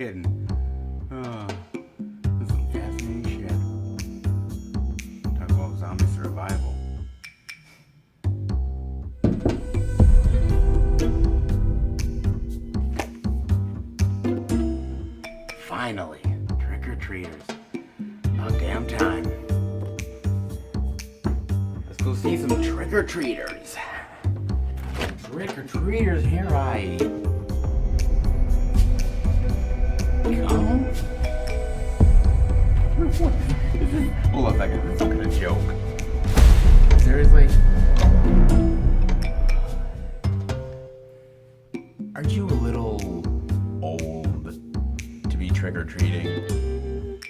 kidding. This is some fascinating shit. Talk about zombie survival. Finally, trick-or-treaters. About damn time. Let's go see some trick-or-treaters. Trick-or-treaters, here I come. Hold on a second, this is some kind of joke. Seriously? Aren't you a little old to be trick-or-treating?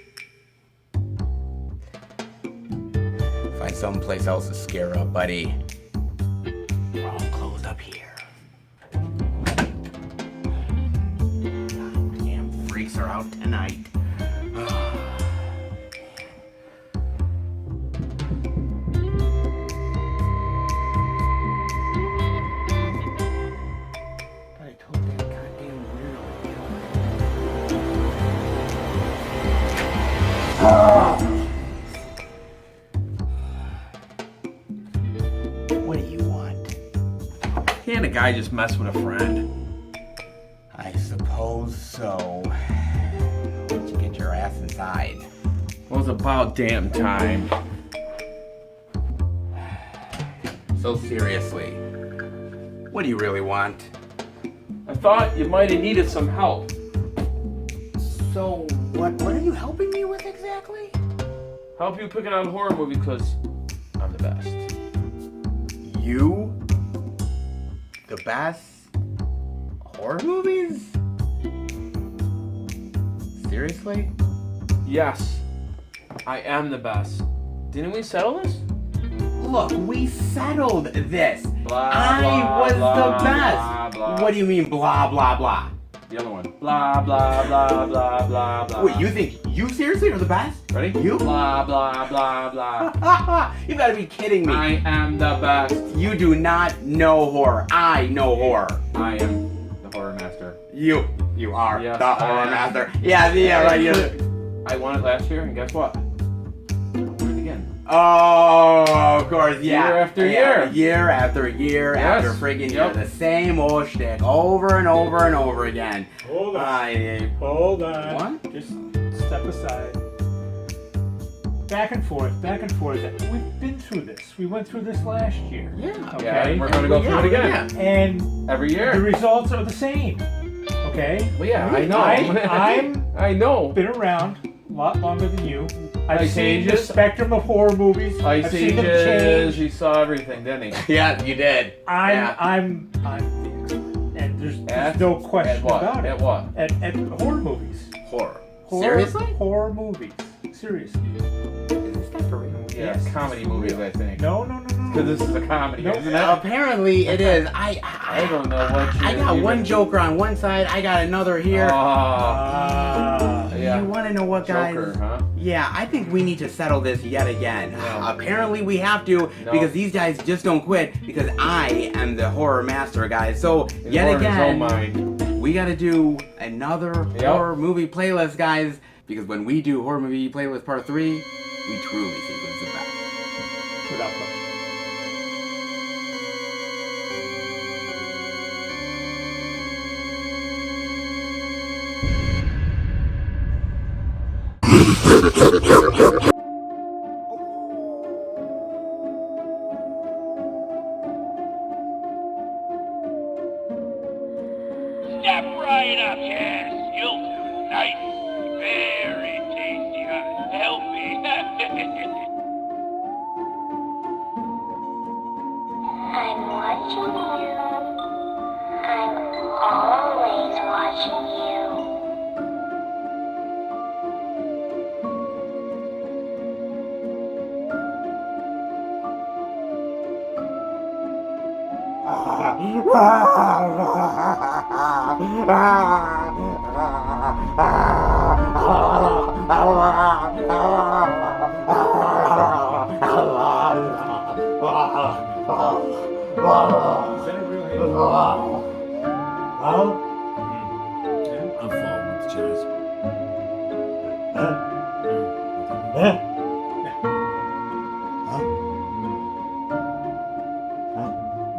Find someplace else to scare up, buddy. We're all closed up here. Damn freaks are out tonight. I told that goddamn weirdo to What do you want? Can't a guy just mess with a friend? I suppose so. Why don't you get your ass inside? Well, it's about damn time. So seriously, what do you really want? I thought you might have needed some help. So, what are you helping me with exactly? Help you picking out a horror movie because I'm the best. You? The best? Horror movies? Seriously? Yes, I am the best. Didn't we settle this? Look, we settled this. Blah, I blah, was blah, the best. blah, blah. What do you mean blah, blah, blah? The other one. Blah, blah, blah, blah, blah, blah. Wait, you think you seriously are the best? Ready? You? Blah, blah, blah, blah. You gotta be kidding me. I am the best. You do not know horror. I know horror. I am the horror master. You are Yes, the I horror am. master. Yeah, right. You. I won it last year, and guess what? I won it again. Oh, of course, yeah. Year after Yeah, year. year after year Yes. after friggin' year. Yep. The same old shtick over and over and over again. Hold on. Hold on. What? Just step aside. Back and forth, back and forth. We've been through this. We went through this last year. Yeah. Okay. Yeah, and we're going to go through it again. And Every the year. results are the same. Okay? Well, yeah, I know. I know. Been around a lot longer than you. I've Ice seen the Ages. spectrum of horror movies. Ice I've seen them Ages, change. he saw everything, didn't he? Yeah, you did. I'm the expert. And there's no question At what? about it. At what? At horror movies. Horror. Horror, Seriously? Horror movies. Seriously. Is that for real? Yeah, Yes, comedy it's for movies, real. I think. No. Because this is a comedy, No. isn't it? Apparently it is. I don't know what I got one Joker on one side. I got another here. Yeah. You want to know what, guys? Joker, huh? Yeah, I think we need to settle this yet again. No. Apparently we have to No. because these guys just don't quit because I am the horror master, guys. So He's yet more in his own again, mind. we got to do another Yep. horror movie playlist, guys. Because when we do horror movie playlist part 3, we truly think it's the best. Without question. Step right up, yes. You'll do nice. Very tasty, healthy. I'm watching you. I'm always watching you. Is that a real hit? I'm falling with chilies.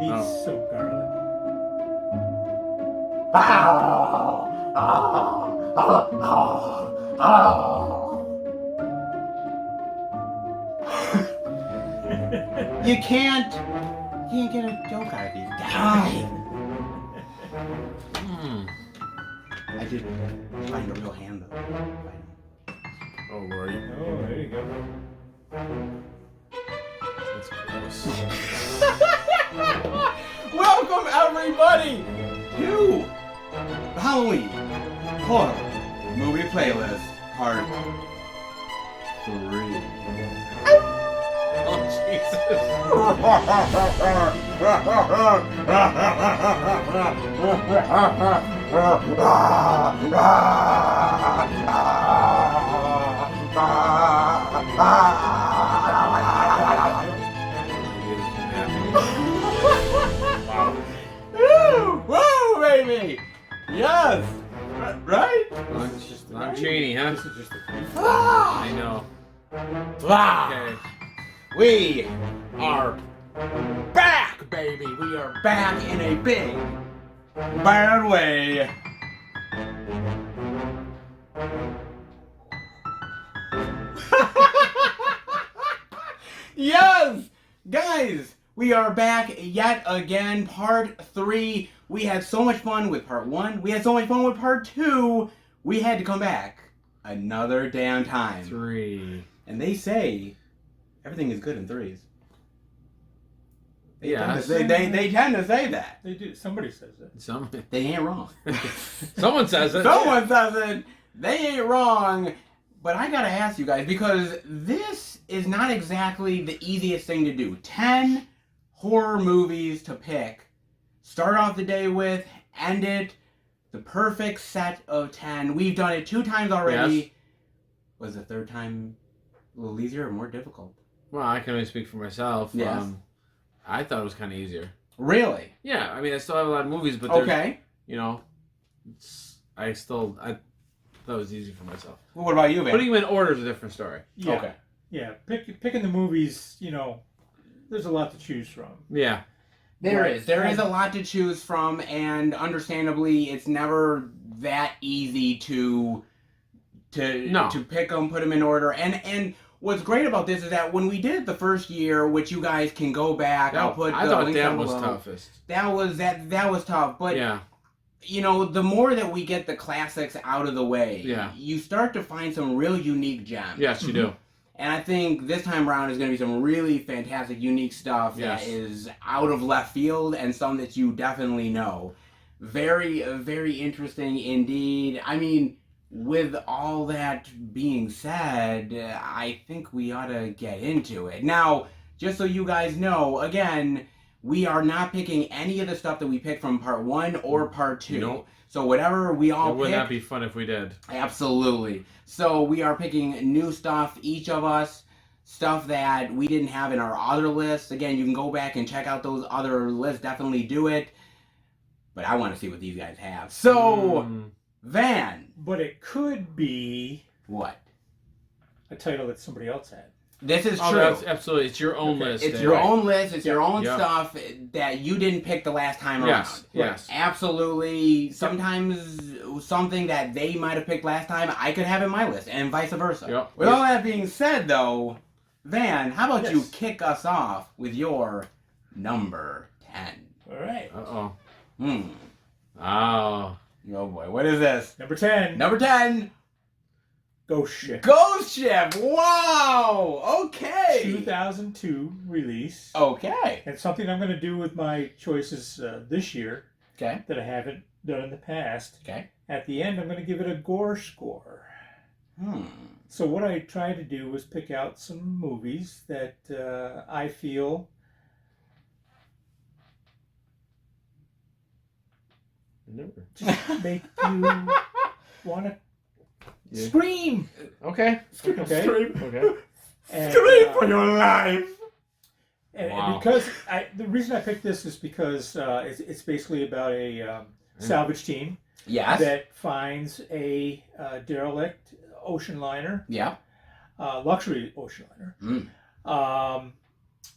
Needs some garlic. You can't get a joke out of these guys. I did find a real hand though. Oh, Lordy. Oh, there you go. That's gross. Welcome everybody to Halloween Horror Movie Playlist Part 3. Oh, Jesus. Woo, baby! Yes! Right? Long Cheney, huh? This is just a I know. Okay. We are back, baby! We are back in a big, bad way. Yes! Guys, we are back yet again, part 3. We had so much fun with part 1. We had so much fun with part 2. We had to come back another damn time. 3. And they say everything is good in threes. They Yeah. they tend to say that. They do. Somebody says that. They ain't wrong. Someone says it. Someone says it. They ain't wrong. But I gotta ask you guys, because this is not exactly the easiest thing to do. 10 horror movies to pick. Start off the day with, end it. The perfect set of 10. We've done it 2 times already. Yes. Was the third time a little easier or more difficult? Well, I can only speak for myself. Yes. I thought it was kind of easier. Really? Yeah, I mean, I still have a lot of movies, but Okay. you know, I thought it was easy for myself. Well, what about you, man? Putting them in order is a different story. Yeah. Okay. Yeah. Picking the movies, there's a lot to choose from. Yeah. There is a lot to choose from, and understandably, it's never that easy to pick them, put them in order. And what's great about this is that when we did it the first year, which you guys can go back, I'll put. I the thought link that down was below. toughest. That was tough, but Yeah. the more that we get the classics out of the way, Yeah. you start to find some real unique gems. Yes, you do. And I think this time around is going to be some really fantastic, unique stuff that is out of left field and some that you definitely know. Very, very interesting indeed. I mean, with all that being said, I think we ought to get into it. Now, just so you guys know, again, we are not picking any of the stuff that we picked from part 1 or part 2. Nope. So whatever we all It would pick, not be fun if we did. absolutely. So we are picking new stuff, each of us, stuff that we didn't have in our other lists. Again, you can go back and check out those other lists. Definitely do it. But I want to see what these guys have. So, Van. But it could be What? a title that somebody else had. This is Oh, true. that's absolutely. It's your own list. It's Dave. your own list. It's your own Yeah. stuff that you didn't pick the last time around. Yes. Yes. Absolutely. Sometimes something that they might have picked last time, I could have in my list, and vice versa. Yep. With all that being said, though, Van, how about you Yes. kick us off with your number 10? All right. Uh-oh. Oh boy, what is this? Number 10. Number 10. Ghost Ship. Ghost Ship. Wow. Okay. 2002 release. Okay. And something I'm going to do with my choices this year Okay. that I haven't done in the past. Okay. At the end, I'm going to give it a gore score. So what I tried to do was pick out some movies that I feel just make you want to scream. Okay. Okay. Okay. And, Scream for your life. And Wow. because the reason I picked this is because it's basically about a salvage team Yes. that finds a derelict ocean liner, Yeah. luxury ocean liner, Mm.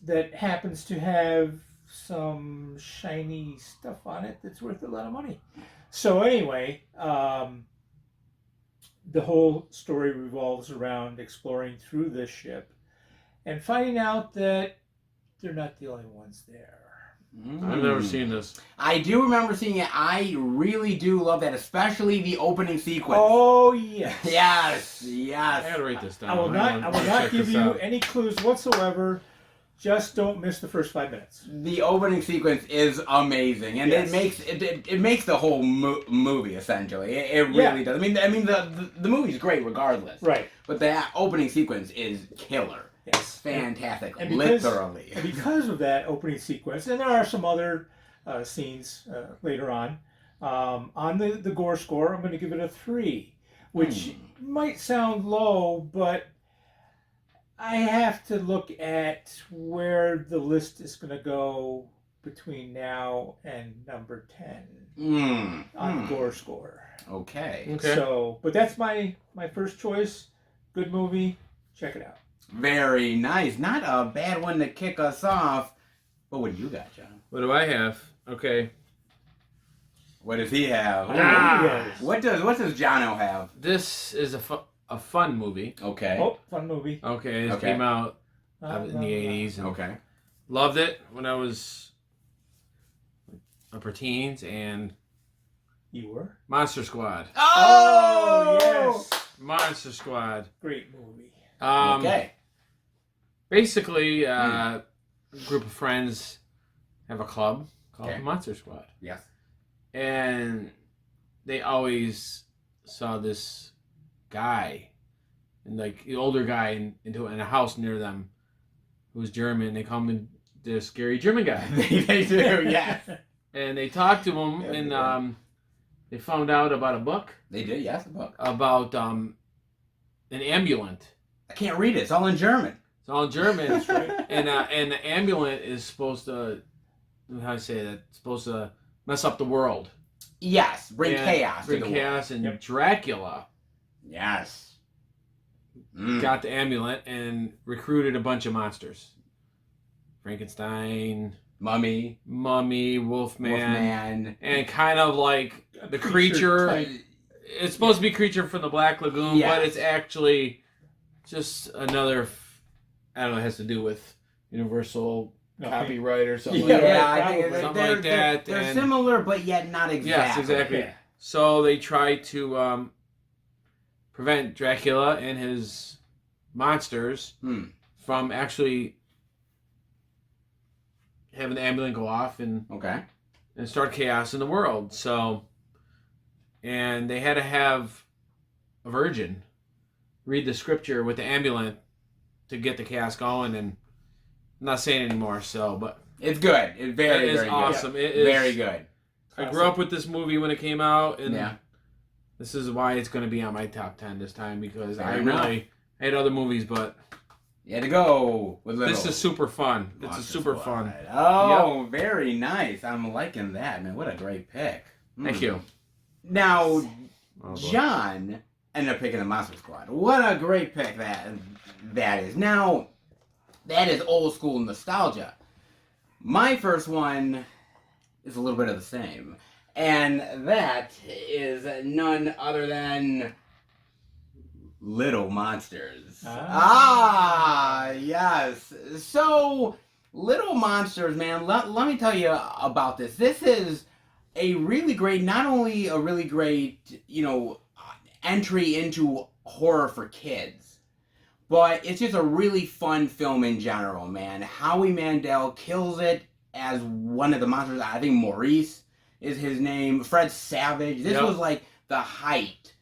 that happens to have some shiny stuff on it that's worth a lot of money. So anyway, the whole story revolves around exploring through this ship and finding out that they're not the only ones there. I've never seen this. I do remember seeing it. I really do love that, especially the opening sequence. Oh yes. Yes, I yes. gotta write this down. I will not check give this you out. any clues whatsoever. Just don't miss the first 5 minutes. The opening sequence is amazing, and Yes. it makes the whole movie essentially. It really does. I mean the movie's great regardless. Right. But that opening sequence is killer. Yes. Fantastic, And because- literally. And because of that opening sequence, and there are some other scenes later on the gore score, I'm going to give it a 3, which might sound low, but I have to look at where the list is going to go between now and number 10 on the gore score. Okay. Okay. So, but that's my first choice. Good movie. Check it out. Very nice. Not a bad one to kick us off. But what do you got, John? What do I have? Okay. What does he have? Yes. What does Jono have? This is a fun movie. Okay. Oh, fun movie. Okay, it Okay. came out in the 80s. And Okay. loved it when I was upper teens, and You were? Monster Squad. Oh, yes. Monster Squad. Great movie. Okay. Basically, a group of friends have a club called Okay. the Monster Squad. Yes. And they always saw this guy, and like the older guy in a house near them who was German. They call him the scary German guy. They do, yes. And they talked to him, Yeah, and they found out about a book They did, yes, the book. about an ambulant. I can't read it. It's all in German. It's all in German. That's right. And the ambulant is supposed to, how do I say that? It's supposed to mess up the world. Yes, bring And chaos Bring to the world. chaos, and Yep. Dracula Yes. got the amulet and recruited a bunch of monsters. Frankenstein, Mummy, Mummy, Wolfman, Wolfman. and kind of like the creature creature. type. It's supposed to be Creature from the Black Lagoon, Yes. but it's actually just another. I don't know. It has to do with Universal Okay. copyright or something. Yeah, like that. Yeah, right, I think probably. Something like that, They're and- similar, but yet not exactly. Yes, exactly. Yeah. So they try to prevent Dracula and his monsters from actually having the ambulance go off and Okay. start chaos in the world. So, and they had to have a virgin read the scripture with the ambulance to get the chaos going. And I'm not saying anymore. So, but It's good. It's very, it is very awesome. good. It is Very good. I grew up with this movie when it came out, and Yeah. this is why it's going to be on my top 10 this time, because Fair I enough. really hate other movies, but You had to go with little. this is super fun. It's Monster a super Squad. fun. Oh, very nice. I'm liking that, man. What a great pick. Thank you. Now, Oh, boy. John ended up picking the Monster Squad. What a great pick that is. Now, that is old school nostalgia. My first one is a little bit of the same. And that is none other than Little Monsters. Yes. So, Little Monsters, man, let me tell you about this. This is a really great, not only a really great, entry into horror for kids, but it's just a really fun film in general, man. Howie Mandel kills it as one of the monsters. I think Maurice is his name. Fred Savage. This was like the height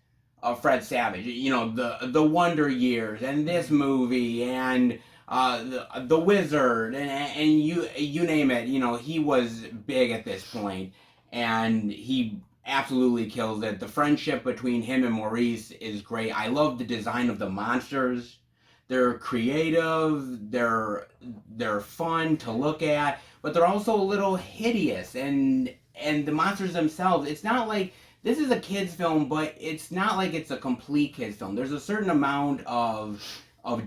of Fred Savage. The Wonder Years and this movie and the Wizard and you name it. He was big at this point, and he absolutely kills it. The friendship between him and Maurice is great. I love the design of the monsters. They're creative, they're fun to look at, but they're also a little hideous, and the monsters themselves, it's not like this is a kids film, but it's not like it's a complete kids film. There's a certain amount of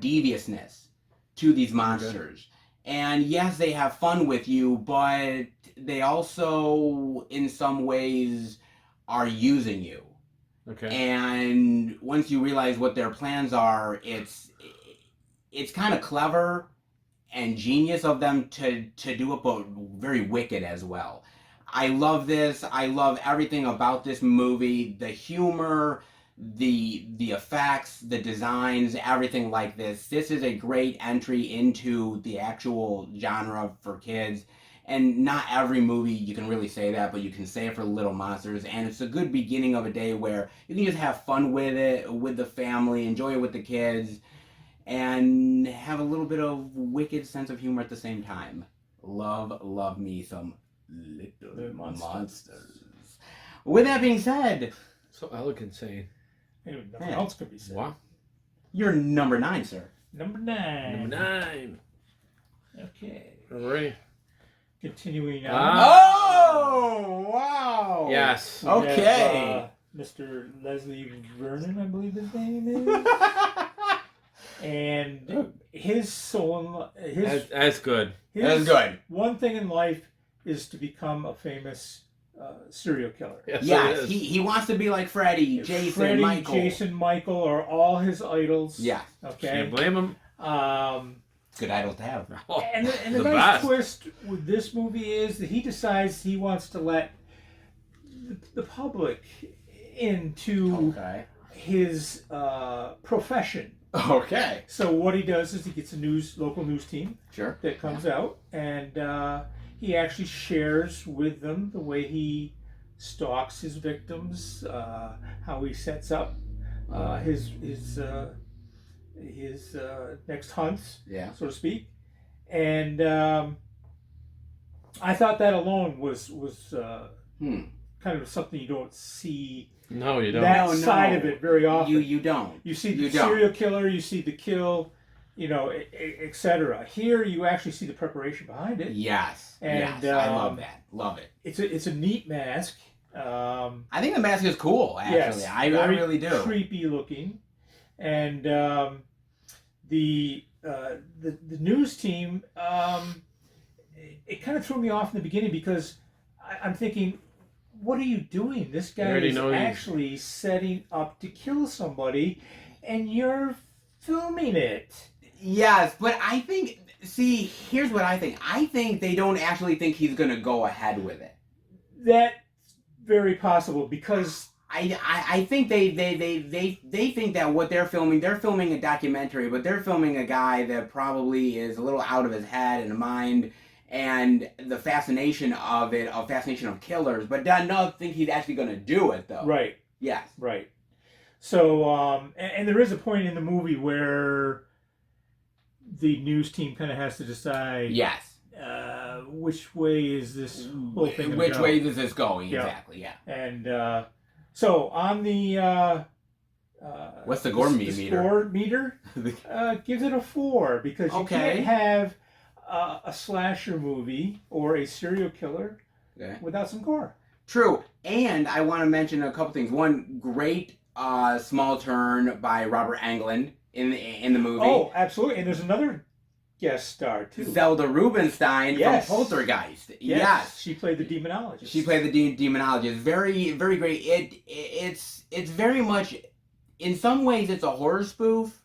deviousness to these monsters. And yes, they have fun with you, but they also, in some ways, are using you. Okay. And once you realize what their plans are, it's kind of clever and genius of them to do it, but very wicked as well. I love this. I love everything about this movie. The humor, the effects, the designs, everything like this. This is a great entry into the actual genre for kids. And not every movie you can really say that, but you can say it for Little Monsters. And it's a good beginning of a day where you can just have fun with it, with the family, enjoy it with the kids, and have a little bit of wicked sense of humor at the same time. Love me some Little Monsters. With that being said, So elegant saying. Anyway, nothing else could be said. Wow. you're number 9, sir. Number 9. Number 9. Okay. All right. Continuing on. Oh, wow. Yes. We have, Okay. Mr. Leslie Vernon, I believe his name is. And his soul, That's good. That's good. One thing in life is to become a famous serial killer. Yes, Yes, it is. he wants to be like Freddy, Jason, Freddy, Michael. Jason, Michael are all his idols. Yeah. Okay. Can't blame him. Good idol to have. And the The nice best. twist with this movie is that he decides he wants to let the public into Okay. his profession. Okay. So what he does is he gets a local news team Sure. that comes out, and he actually shares with them the way he stalks his victims, how he sets up his next hunts, Yeah. so to speak. And I thought that alone was kind of something you don't see No, you don't. that No, side of it very often. You don't. You see the You don't. serial killer, you see the kill, etc. Here, you actually see the preparation behind it. Yes. And, yes. I love that. Love it. It's a neat mask. I think the mask is cool. Actually, Yes, I very really do. creepy looking, and the news team. It kind of threw me off in the beginning because I'm thinking, what are you doing? This guy already is know he's- actually setting up to kill somebody, and you're filming it. Yes, but I think. See, here's what I think. I think they don't actually think he's gonna go ahead with it. That's very possible because I think they think that what they're filming a documentary, but they're filming a guy that probably is a little out of his head and mind, and the fascination of killers, but don't think he's actually going to do it though. right. Yes. Right. So, and there is a point in the movie where the news team kind of has to decide, Yes. which way is this whole thing gonna Which go? way is this going? Yeah. Exactly. Yeah. And so on the What's the gore the meter? score meter gives it a 4 because you Okay. can't have a slasher movie or a serial killer Okay. without some gore. True. And I want to mention a couple things. One, great small turn by Robert Englund in the movie. Oh, absolutely. And there's another guest star too. Zelda Rubinstein Yes. from Poltergeist. Yes, Yes. she played the demonologist. She played the demonologist. Very, very great. It's very much, in some ways, it's a horror spoof.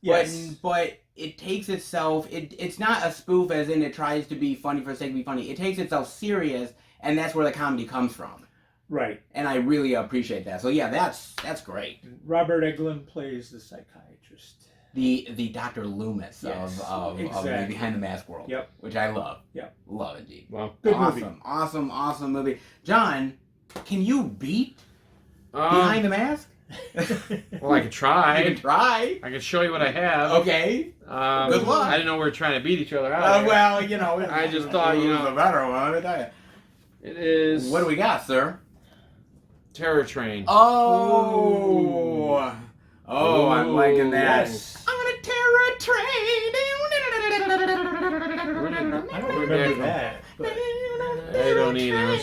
Yes. But it takes itself. It's not a spoof as in it tries to be funny for the sake of being funny. It takes itself serious, and that's where the comedy comes from. Right. And I really appreciate that. So yeah, that's great. Robert Englund plays the psychiatrist. The Dr. Loomis Yes, of exactly. Behind the Mask world. Yep. Which I love. Yep. Love indeed. Well, Good awesome, movie. awesome movie. John, can you beat Behind the Mask? well, I could try. You can try. I can show you what I have. Okay. Good luck. I didn't know we were trying to beat each other out. here. Well, I just thought, it was a better one. Let me tell you. It is What do we got, sir? Terror Train. Oh, I'm liking that. Yes. I'm on a terror train. I don't remember that. But I don't either.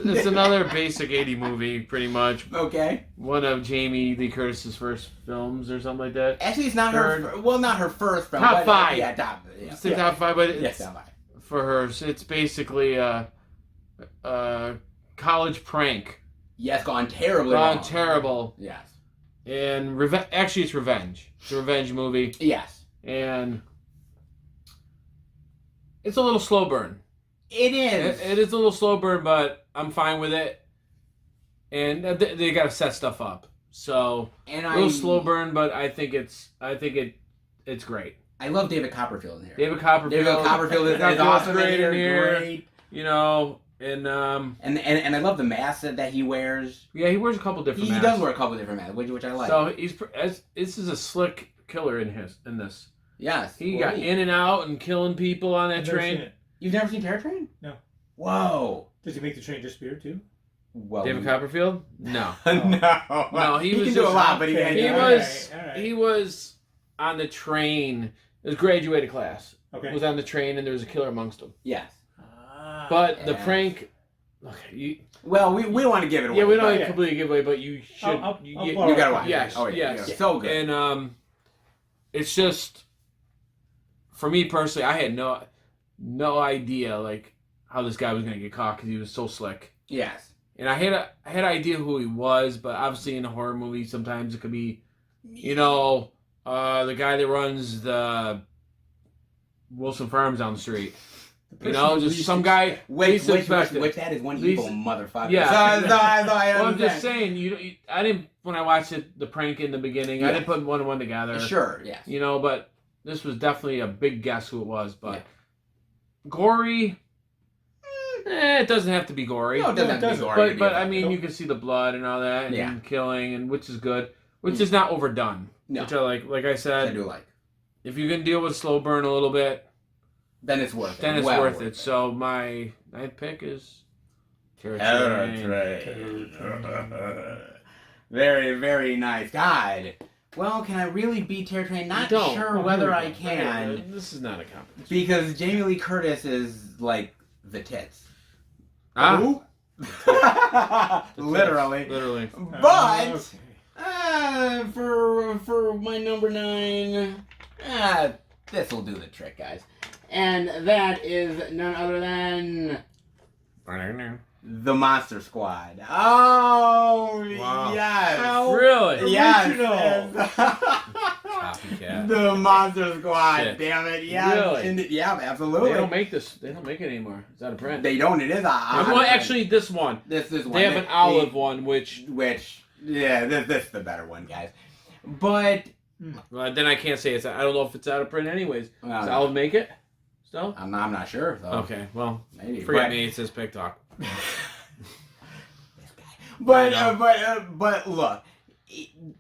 It's another basic 80 movie, pretty much. Okay. One of Jamie Lee Curtis's first films or something like that. Actually, it's not Third. her. Well, not her first film. Top but, five. Yeah, top. Yeah. It's the top 5, but it's Yes, top five. for her. So it's basically a college prank. Yes, gone terribly wrong. Gone terrible. Yes. And actually, it's revenge. It's a revenge movie. Yes. And it's a little slow burn. It is. It is a little slow burn, but I'm fine with it. And they got to set stuff up. So And a little slow burn, but I think it's great. I love David Copperfield in here. David Copperfield. David Copperfield is awesome great in in here. Great. You know, and And I love the mask that he wears. yeah, he wears a couple different He masks. does wear a couple different masks, which I like. So this is a slick killer in this. Yes. He got in and out and killing people on that I've never train. seen it. You've never seen Terror Train? No. Whoa. Does he make the train disappear too? Well, David Copperfield? No. no. No, he was can do a just- lot, but he okay. can't. He do All it. was right. he was on the train. It was graduated class. Okay. Was on the train and there was a killer amongst them. Yes. But the Yeah. prank. Look, Well, we don't want to give it away. yeah, we don't but completely give away, but you should. I'll you borrow You gotta watch Yes, it. Oh, yeah. yes. Yeah. So good. And it's just for me personally, I had no idea like how this guy was gonna get caught because he was so slick. Yes. And I had an idea who he was, but obviously in a horror movie, sometimes it could be, you know, the guy that runs the Wilson Farms down the street. You know, just some guy. Which least expected. that is one Least- evil motherfucker. Yeah. So I Well, I'm just understand. saying, I didn't when I watched it, the prank in the beginning. I Yeah. didn't put one and one together. Sure. Yes. You know, but this was definitely a big guess who it was. But Yeah. gory, it doesn't have to be gory. No, it doesn't have to be doesn't. gory to be But I effective. mean, you can see the blood and all that, and Yeah. killing, and which is good, which is not overdone. No. Which I like. Like I I said, do like. if you can deal with slow burn a little bit, Then it's worth it. then it's Well worth it. So my 9th pick is Terror Train. Very, very nice. God. Well, can I really beat Terror Train? Not Don't. sure Oh, whether here I we go. can. This is not a competition. Because Jamie Lee Curtis is like the tits. Ah, Who? Literally. literally. But Okay. for my number 9, this will do the trick, guys. And that is none other than the Monster Squad. Oh, Wow. yes. Really? Yes. Original. Copycat. The Monster Squad. Shit. Damn it. Yeah. Really? Yeah, absolutely. They don't make this. They don't make it anymore. It's out of print. They don't. It is. Well, actually, this one. this is one. They have an olive one, which Yeah, this is the better one, guys. But then I can't say it's. I don't know if it's out of print, anyways. Does no. Olive make it? Still? I'm not sure. So Okay. Well, maybe. forget but, me. It says Pig Talk. But look,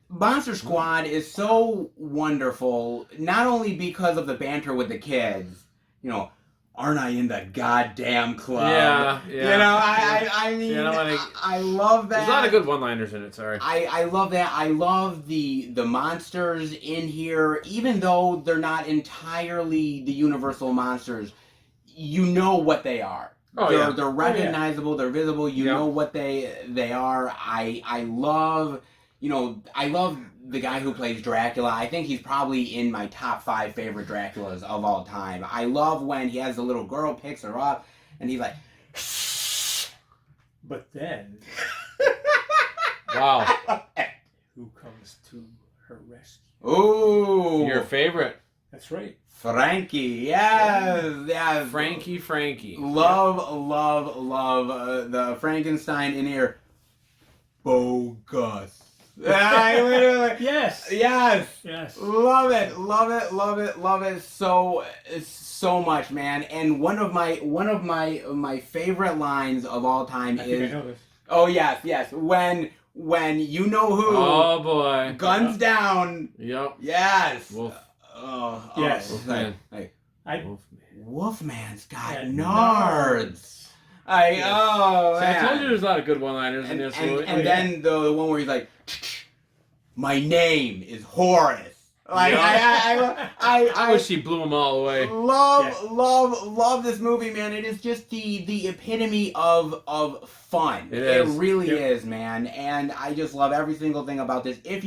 Monster Squad is so wonderful. Not only because of the banter with the kids, you know, aren't I in the goddamn club? Yeah. You know, I mean, See, I don't wanna- I love that. There's a lot of good one-liners in it. Sorry. I love that. I love the monsters in here, even though they're not entirely the universal monsters. You know what they are. Oh, they're, yeah. they're recognizable. They're visible. You Yeah. know what they are. I love, I love the guy who plays Dracula. I think he's probably in my top 5 favorite Draculas of all time. I love when he has the little girl, picks her up, and he's like, But then, Wow. who comes to her rescue? ooh, Your favorite, That's right. Frankie. Yes. Frankie. Love the Frankenstein in here. Bogus. I literally. Yes. Yes. Yes. Love it so much, man. And one of my favorite lines of all time I think I is, know this. oh yes, when you know who, Oh boy. guns down. Yep. Yes. Wolf. Oh, Yes. Wolfman. Like, I Wolfman's got Yeah, nards. See, I man. told you there's a lot of good one-liners in And, this and, movie. and then the one where he's like, my name is Horace. Like I wish he blew them all away. Love this movie, man. It is just the epitome of fun. It really is, man. And I just love every single thing about this. If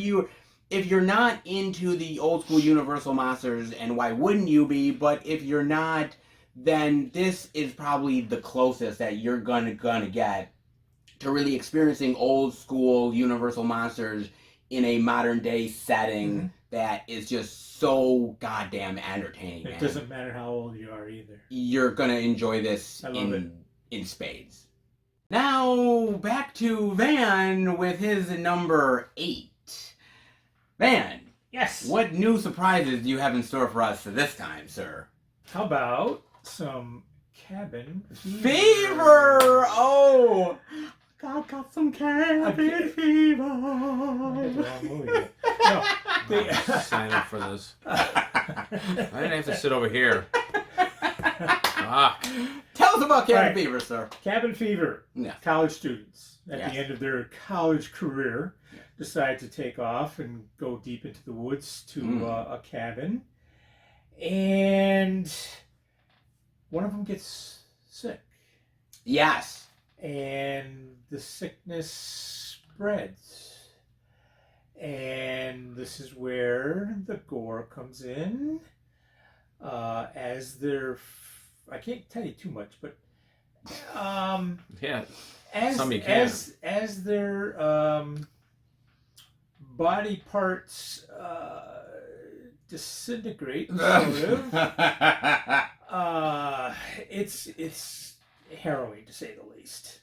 you're not into the old school Universal monsters, and why wouldn't you be? But if you're not, then this is probably the closest that you're gonna get to really experiencing old school Universal monsters in a modern day setting that is just so goddamn entertaining. It doesn't matter how old you are either. You're gonna enjoy this in spades. Now back to Van with his number 8. Van, Yes. what new surprises do you have in store for us this time, sir? How about some cabin fever? Oh, God, got some cabin fever. I got the wrong movie yet. No, Sign up for this. I didn't have to sit over here. Tell us about cabin fever, sir. Cabin fever. Yeah. College students at the end of their college career decide to take off and go deep into the woods to a cabin, and one of them gets sick. Yes. And the sickness spreads. And this is where the gore comes in. As they're, I can't tell you too much, but as their body parts disintegrate, sort of. It's harrowing, to say the least.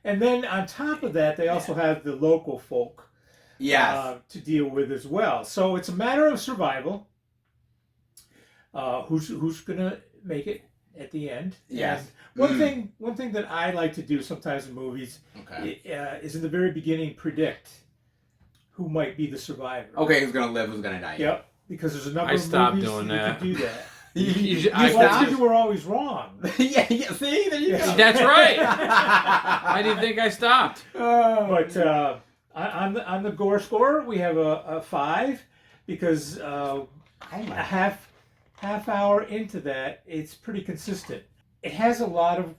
And then on top of that, they also have the local folk to deal with as well. So it's a matter of survival. Who's gonna make it at the end? Yes. And one thing that I like to do sometimes in movies is in the very beginning predict who might be the survivor. Okay, who's gonna live, who's gonna die. Yep. Because there's a number of stopped movies doing that that. you can do that. You were always wrong. yeah, see? There you go. That's right. I didn't think I stopped. But on the gore score, we have a 5 because a half hour into that, it's pretty consistent. It has a lot of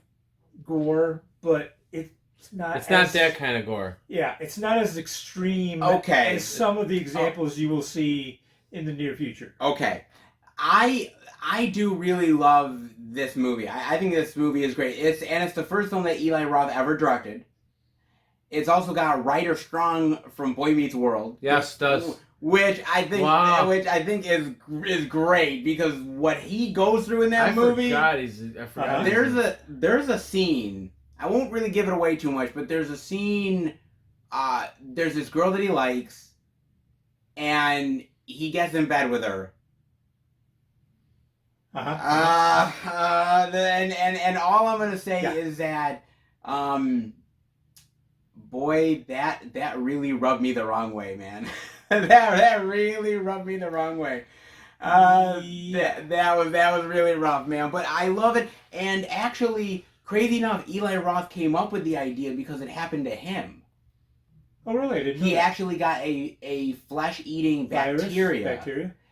gore, but it's not that kind of gore. Yeah, it's not as extreme as some of the examples you will see in the near future. Okay. I do really love this movie. I think this movie is great. It's the first film that Eli Roth ever directed. It's also got Ryder Strong from Boy Meets World. Yes, it does. Which I think is great because what he goes through in that movie. I forgot. There's a scene. I won't really give it away too much, but there's a scene. There's this girl that he likes, and he gets in bed with her. And all I'm gonna say is that, boy, that really rubbed me the wrong way, man. that really rubbed me the wrong way. That was really rough, man. But I love it, and actually, crazy enough, Eli Roth came up with the idea because it happened to him. Oh, really? I didn't know he that. actually got a flesh-eating bacteria.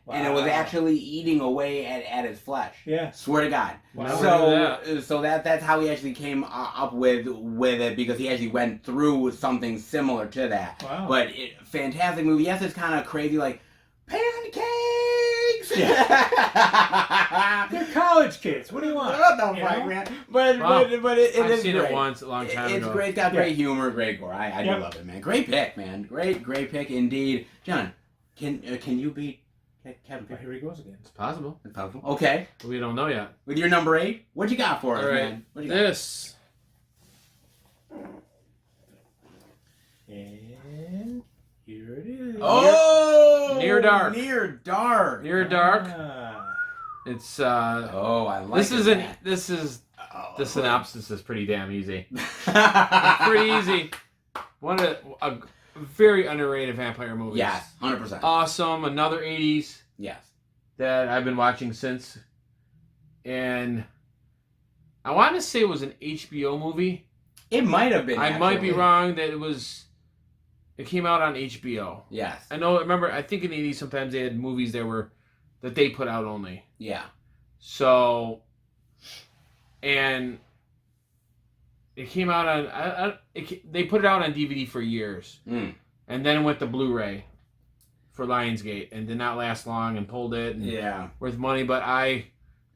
Wow. And it was actually eating away at his flesh. Yeah. Swear to God. Wow. So that's how he actually came up with it, because he actually went through something similar to that. Wow. But fantastic movie. Yes, it's kind of crazy, like pancakes. Yeah. They're college kids. What do you want? What the fuck, man? But it is I've seen great. it once a long time ago. It's great. It's got great humor, great gore. I do love it, man. Great pick, man. Great pick indeed. John, can you beat Kevin? Here he goes again. It's possible. It's possible. Okay. We don't know yet. With your number 8, what you got for us, right, man? What you got? This. And here it is. Oh! Near Dark. Near Dark. Near Dark. It's I like the synopsis is pretty damn easy. It's pretty easy. One of a very underrated vampire movies. Yes, 100%. Awesome. Another 80s. Yes. That I've been watching since. And I want to say it was an HBO movie. It might have been. I might be wrong that it was It came out on HBO. Yes. I think in the 80s sometimes they had movies that they put out only. Yeah. So, and it came out on, they put it out on DVD for years. Mm. And then it went to Blu-ray for Lionsgate and did not last long and pulled it. And worth money, but I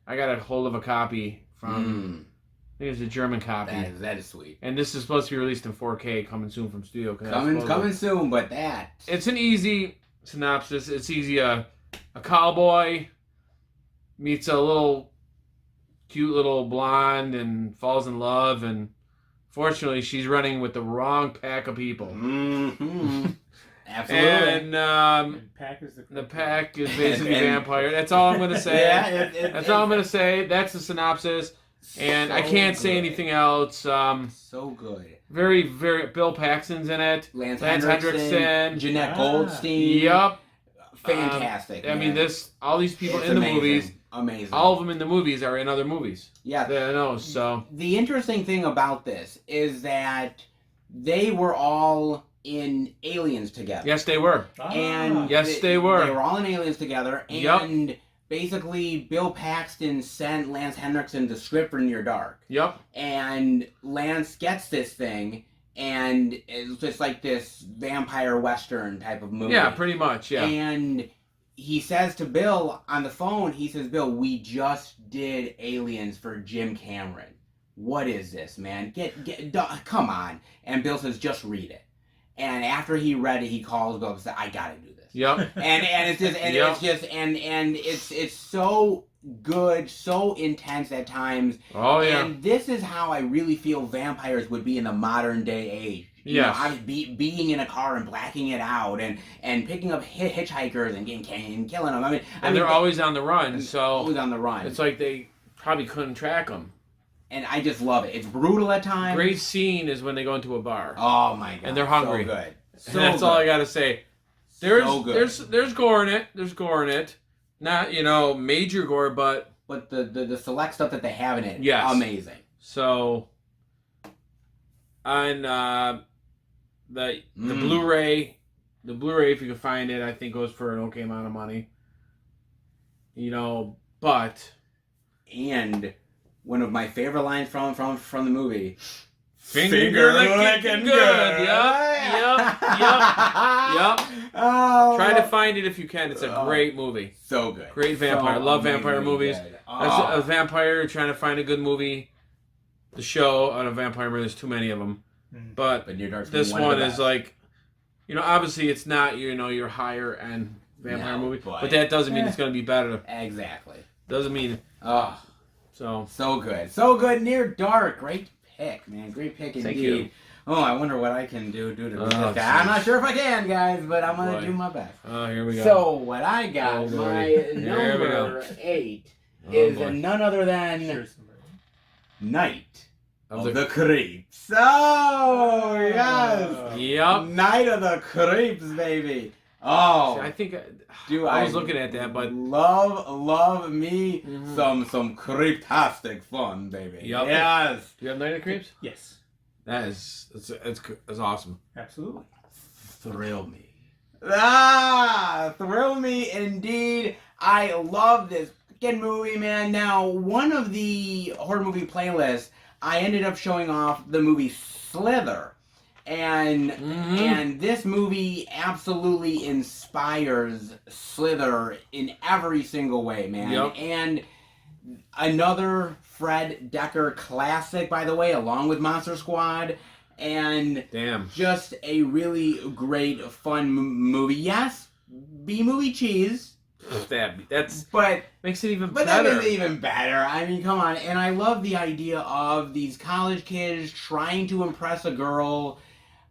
got a hold of a copy from, I think it's a German copy. That is sweet. And this is supposed to be released in 4K, coming soon from studio. Coming soon, but that. It's an easy synopsis. It's easy. A cowboy meets a cute little blonde and falls in love, and fortunately she's running with the wrong pack of people. Mm-hmm. Absolutely. And pack is the pack is basically vampire. That's all I'm going to say. That's all I'm going to say. That's the synopsis. And I can't say anything else. So good. Very, very. Bill Paxton's in it. Lance Hendrickson. Jeanette Goldstein. Yep. Fantastic. I mean, all these people in the movies. Amazing. All of them in the movies are in other movies. Yeah. I know. So the interesting thing about this is that they were all in Aliens together. Yes, they were. And they were. They were all in Aliens together. And basically, Bill Paxton sent Lance Henriksen the script for Near Dark. Yep. And Lance gets this thing, and it's just like this vampire western type of movie. Yeah, pretty much. Yeah. And he says to Bill on the phone, he says, "Bill, we just did Aliens for Jim Cameron. What is this, man? Come on." And Bill says, "Just read it." And after he read it, he calls Bill and says, "I gotta do this." Yep. And it's so good, so intense at times. Oh yeah. And this is how I really feel vampires would be in the modern day age. You know, I was being in a car and blacking it out, and picking up hitchhikers and killing them. I mean, they're always on the run. So always on the run. It's like they probably couldn't track them. And I just love it. It's brutal at times. Great scene is when they go into a bar. Oh my god! And they're hungry. So good. So that's all I gotta say. There's gore in it. There's gore in it. Not major gore, but the select stuff that they have in it. Yes. Amazing. So on the Blu-ray, if you can find it, I think goes for an okay amount of money. But one of my favorite lines from the movie. Finger licking good. Yep. Oh, try to find it if you can. It's a great movie. So good. Great vampire. So love vampire movies. Oh. As a vampire trying to find a good movie to show on a vampire movie, there's too many of them. But Near Dark's this one one of the is best. like, obviously it's not your higher end vampire movie, but that doesn't mean it's going to be better. Exactly. Doesn't mean. Oh, so good. So good. Near Dark. Great pick, man. Great pick indeed. Thank you. Oh, I wonder what I can do to beat this guy. I'm not sure if I can, guys, but I'm going to do my best. Oh, here we go. So, what I got, my number 8 is none other than Night of the Creeps. Oh, yes. Yep. Night of the Creeps, baby. Oh. See, I think I was looking at that, but love me some creeptastic fun, baby. Yep. Yes. Do you have Night of the Creeps? Yes. That's awesome. Absolutely. Thrill me. Thrill me indeed. I love this fucking movie, man. Now, one of the horror movie playlists, I ended up showing off the movie Slither. And this movie absolutely inspires Slither in every single way, man. Yep. And another Fred Decker classic, by the way, along with Monster Squad. And just a really great, fun movie. Yes, B-movie cheese. But makes it even better. But that makes it even better. I mean, come on. And I love the idea of these college kids trying to impress a girl,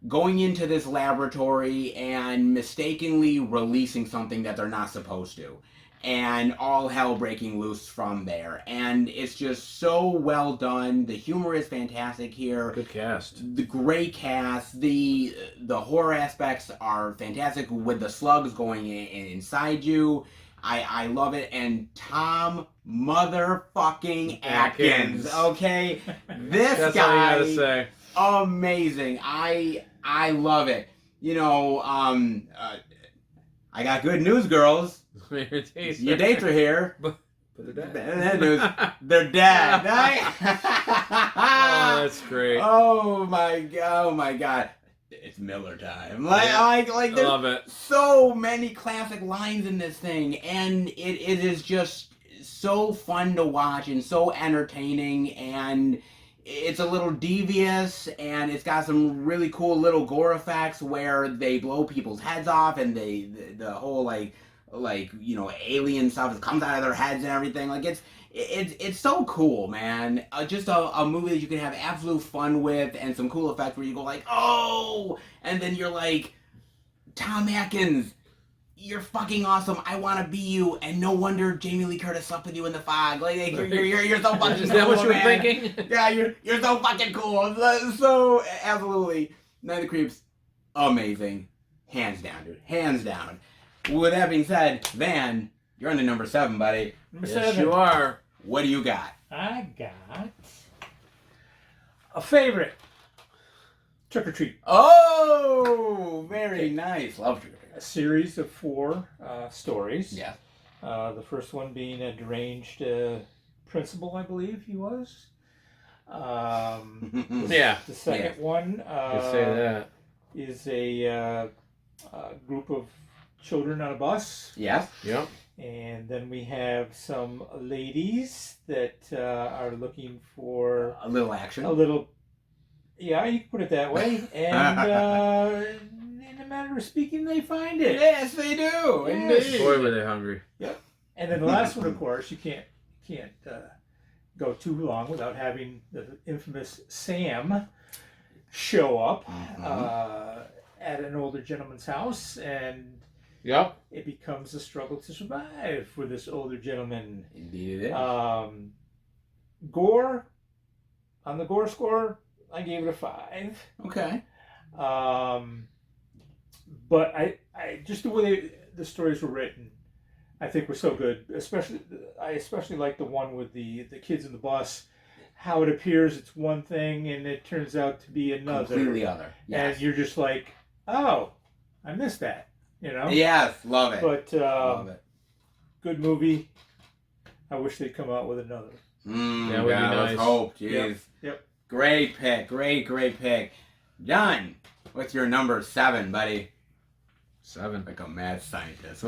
going into this laboratory and mistakenly releasing something that they're not supposed to. And all hell breaking loose from there. And it's just so well done. The humor is fantastic here. Good cast. The great cast. The horror aspects are fantastic with the slugs going inside you. I love it. And Tom motherfucking Atkins. Okay? This That's guy. all you gotta say. Amazing. I love it. you know, I got good news, girls. Your dates are here. Bad news, they're dead. Oh, that's great. Oh my god. It's Miller time. Like I there's love it. so many classic lines in this thing, and it is just so fun to watch and so entertaining, and it's a little devious, and it's got some really cool little gore effects where they blow people's heads off, and the whole like you know, alien stuff comes out of their heads and everything. Like it's so cool, man. Just a movie that you can have absolute fun with, and some cool effects where you go like, oh, and then you're like, Tom Atkins, you're fucking awesome. I want to be you, and no wonder Jamie Lee Curtis slept with you in The Fog. Like you're so fucking cool. Is that what you were man. thinking? Yeah, you're so fucking cool. So absolutely, Night of the Creeps, amazing, hands down, dude, hands down. With that being said, Van, you're on to number 7, buddy. Number Yes, 7. you are. What do you got? I got a favorite. Trick or Treat. Oh, very nice. Love Trick or Treat. A series of 4 stories. Yeah. The first one being a deranged principal, I believe he was. Yeah. The second one You say that. is a group of children on a bus. Yes. Yep. And then we have some ladies that are looking for A little action. a little, yeah, you can put it that way. And in a matter of speaking, they find it. Yes, they do. Yes. Indeed. Boy, were they hungry. And then the last one, of course, you can't go too long without having the infamous Sam show up at an older gentleman's house, and Yep. it becomes a struggle to survive for this older gentleman. Indeed it is. Gore, on the gore score, I gave it a 5. Okay. But I just the way the stories were written, I think were so good. I especially like the one with the kids in the bus. How it appears it's one thing and it turns out to be another. Completely other. Yes. And you're just like, oh, I missed that. You know. Yes, love it. But love it. good movie. I wish they'd come out with another. That would be nice. Let's hope. Jeez. Yep. Great pick. Great pick. John, what's your number 7, buddy? 7. Like a mad scientist.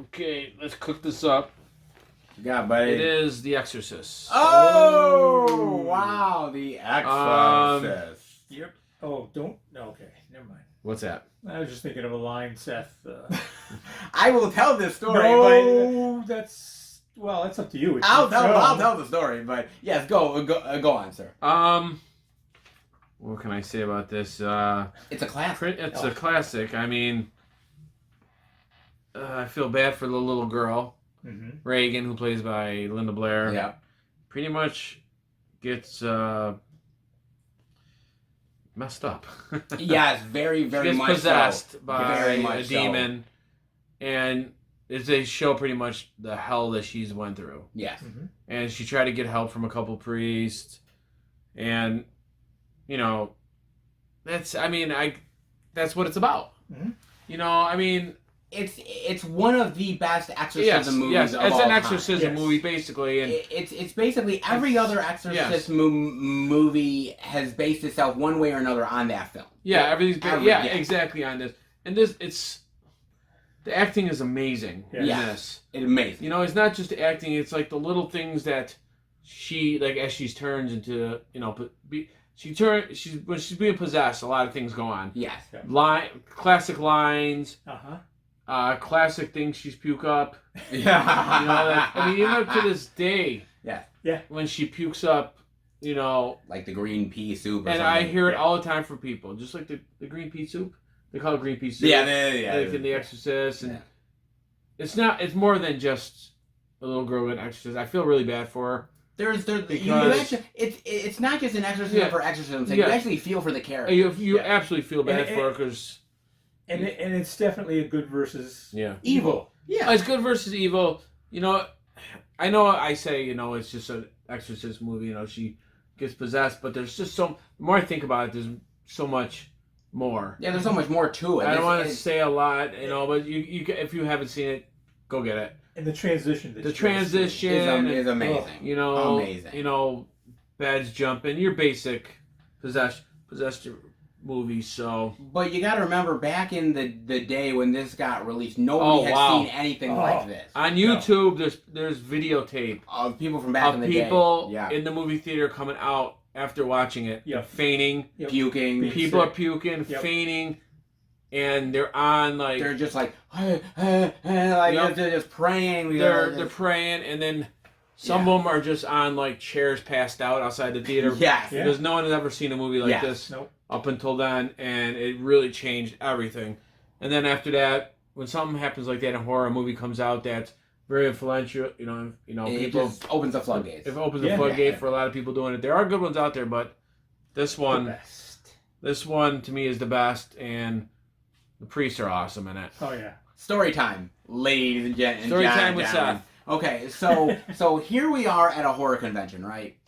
Okay, let's cook this up. You got, buddy? It is The Exorcist. Oh, wow. The Exorcist. Yep. Oh, don't. Okay, never mind. What's that? I was just thinking of a line, Seth. I will tell this story, but No, that's up to you. It's I'll your film. tell the story. But yes, go on, sir. What can I say about this? It's a classic. It's a classic. I mean, I feel bad for the little girl, Reagan, who plays by Linda Blair. Yeah. Pretty much gets messed up. Yes, very, very she gets much possessed so. by Very a much demon, and they show pretty much the hell that she's went through. Yes. And she tried to get help from a couple priests, and you know, that's what it's about. You know, I mean, it's one of the best exorcism movies of all it's an time. exorcism movie basically, and it's basically every other exorcist movie has based itself one way or another on that film. Yeah, everything's exactly on this. And the acting is amazing in this. It's amazing. You know, it's not just the acting; it's like the little things that she as she turns into. You know, when she's being possessed, a lot of things go on. Yes. Classic lines. Classic things she's puke up. Yeah. You know, I mean, even up to this day. Yeah. When she pukes up, you know, like the green pea soup. Or and something. I hear it all the time from people, just like the green pea soup. They call it green pea soup. Yeah. Like in The Exorcist, and it's not. It's more than just a little girl with an exorcist. I feel really bad for her. It's not just an exorcism for exorcism's sake. You actually feel for the character. You absolutely feel bad for her because. And it's definitely a good versus evil. Yeah. It's good versus evil. You know, I know I say, you know, it's just an exorcist movie, you know, she gets possessed, but there's just the more I think about it, there's so much more. Yeah, there's so much more to it. I don't want to say a lot, but you if you haven't seen it, go get it. And the transition. The transition is amazing. Amazing. Beds jumping, your basic possessed movie. So, but you got to remember, back in the day when this got released, nobody had seen anything like this on YouTube. There's videotape of people from back in the people day. in the movie theater coming out after watching it, fainting, puking. People are puking, fainting, and they're on like they're just like they're just praying. They're praying, and then some of them are just on like chairs, passed out outside the theater. Yes, because no one has ever seen a movie like this up until then, and it really changed everything. And then after that, when something happens like that, a horror movie comes out that's very influential, it people just opens the floodgates. It opens the floodgate for a lot of people doing it. There are good ones out there, but this one to me is the best, and the priests are awesome in it. Oh yeah. Story time, ladies and gentlemen. Story time with Seth. Okay, so here we are at a horror convention, right?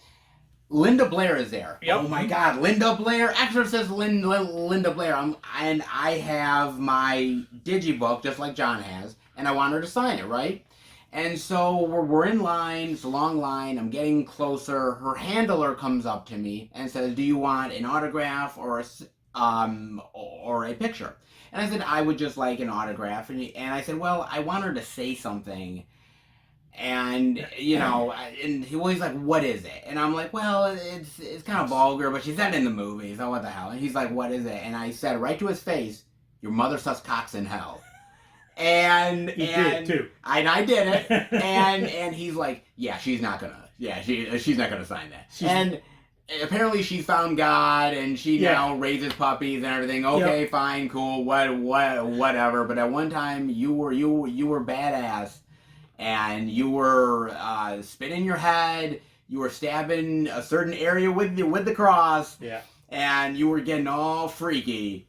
Linda Blair is there. Yep. Oh my God, Linda Blair, Exorcist Linda Blair. And I have my digibook, just like John has, and I want her to sign it, right? And so we're in line. It's a long line. I'm getting closer. Her handler comes up to me and says, "Do you want an autograph or a picture?" And I said, "I would just like an autograph." And I said, "Well, I want her to say something." And and he was like, "What is it?" And I'm like, "Well, it's kind of vulgar, but she said it in the movie, so what the hell?" And he's like, "What is it?" And I said right to his face, "Your mother sucks cocks in hell." And he did too. And I did it. and he's like, "Yeah, she's not gonna sign that." And apparently she's found God, and she now raises puppies and everything. Okay, fine, cool, whatever. But at one time you were badass. And you were spinning your head. You were stabbing a certain area with the cross. Yeah. And you were getting all freaky.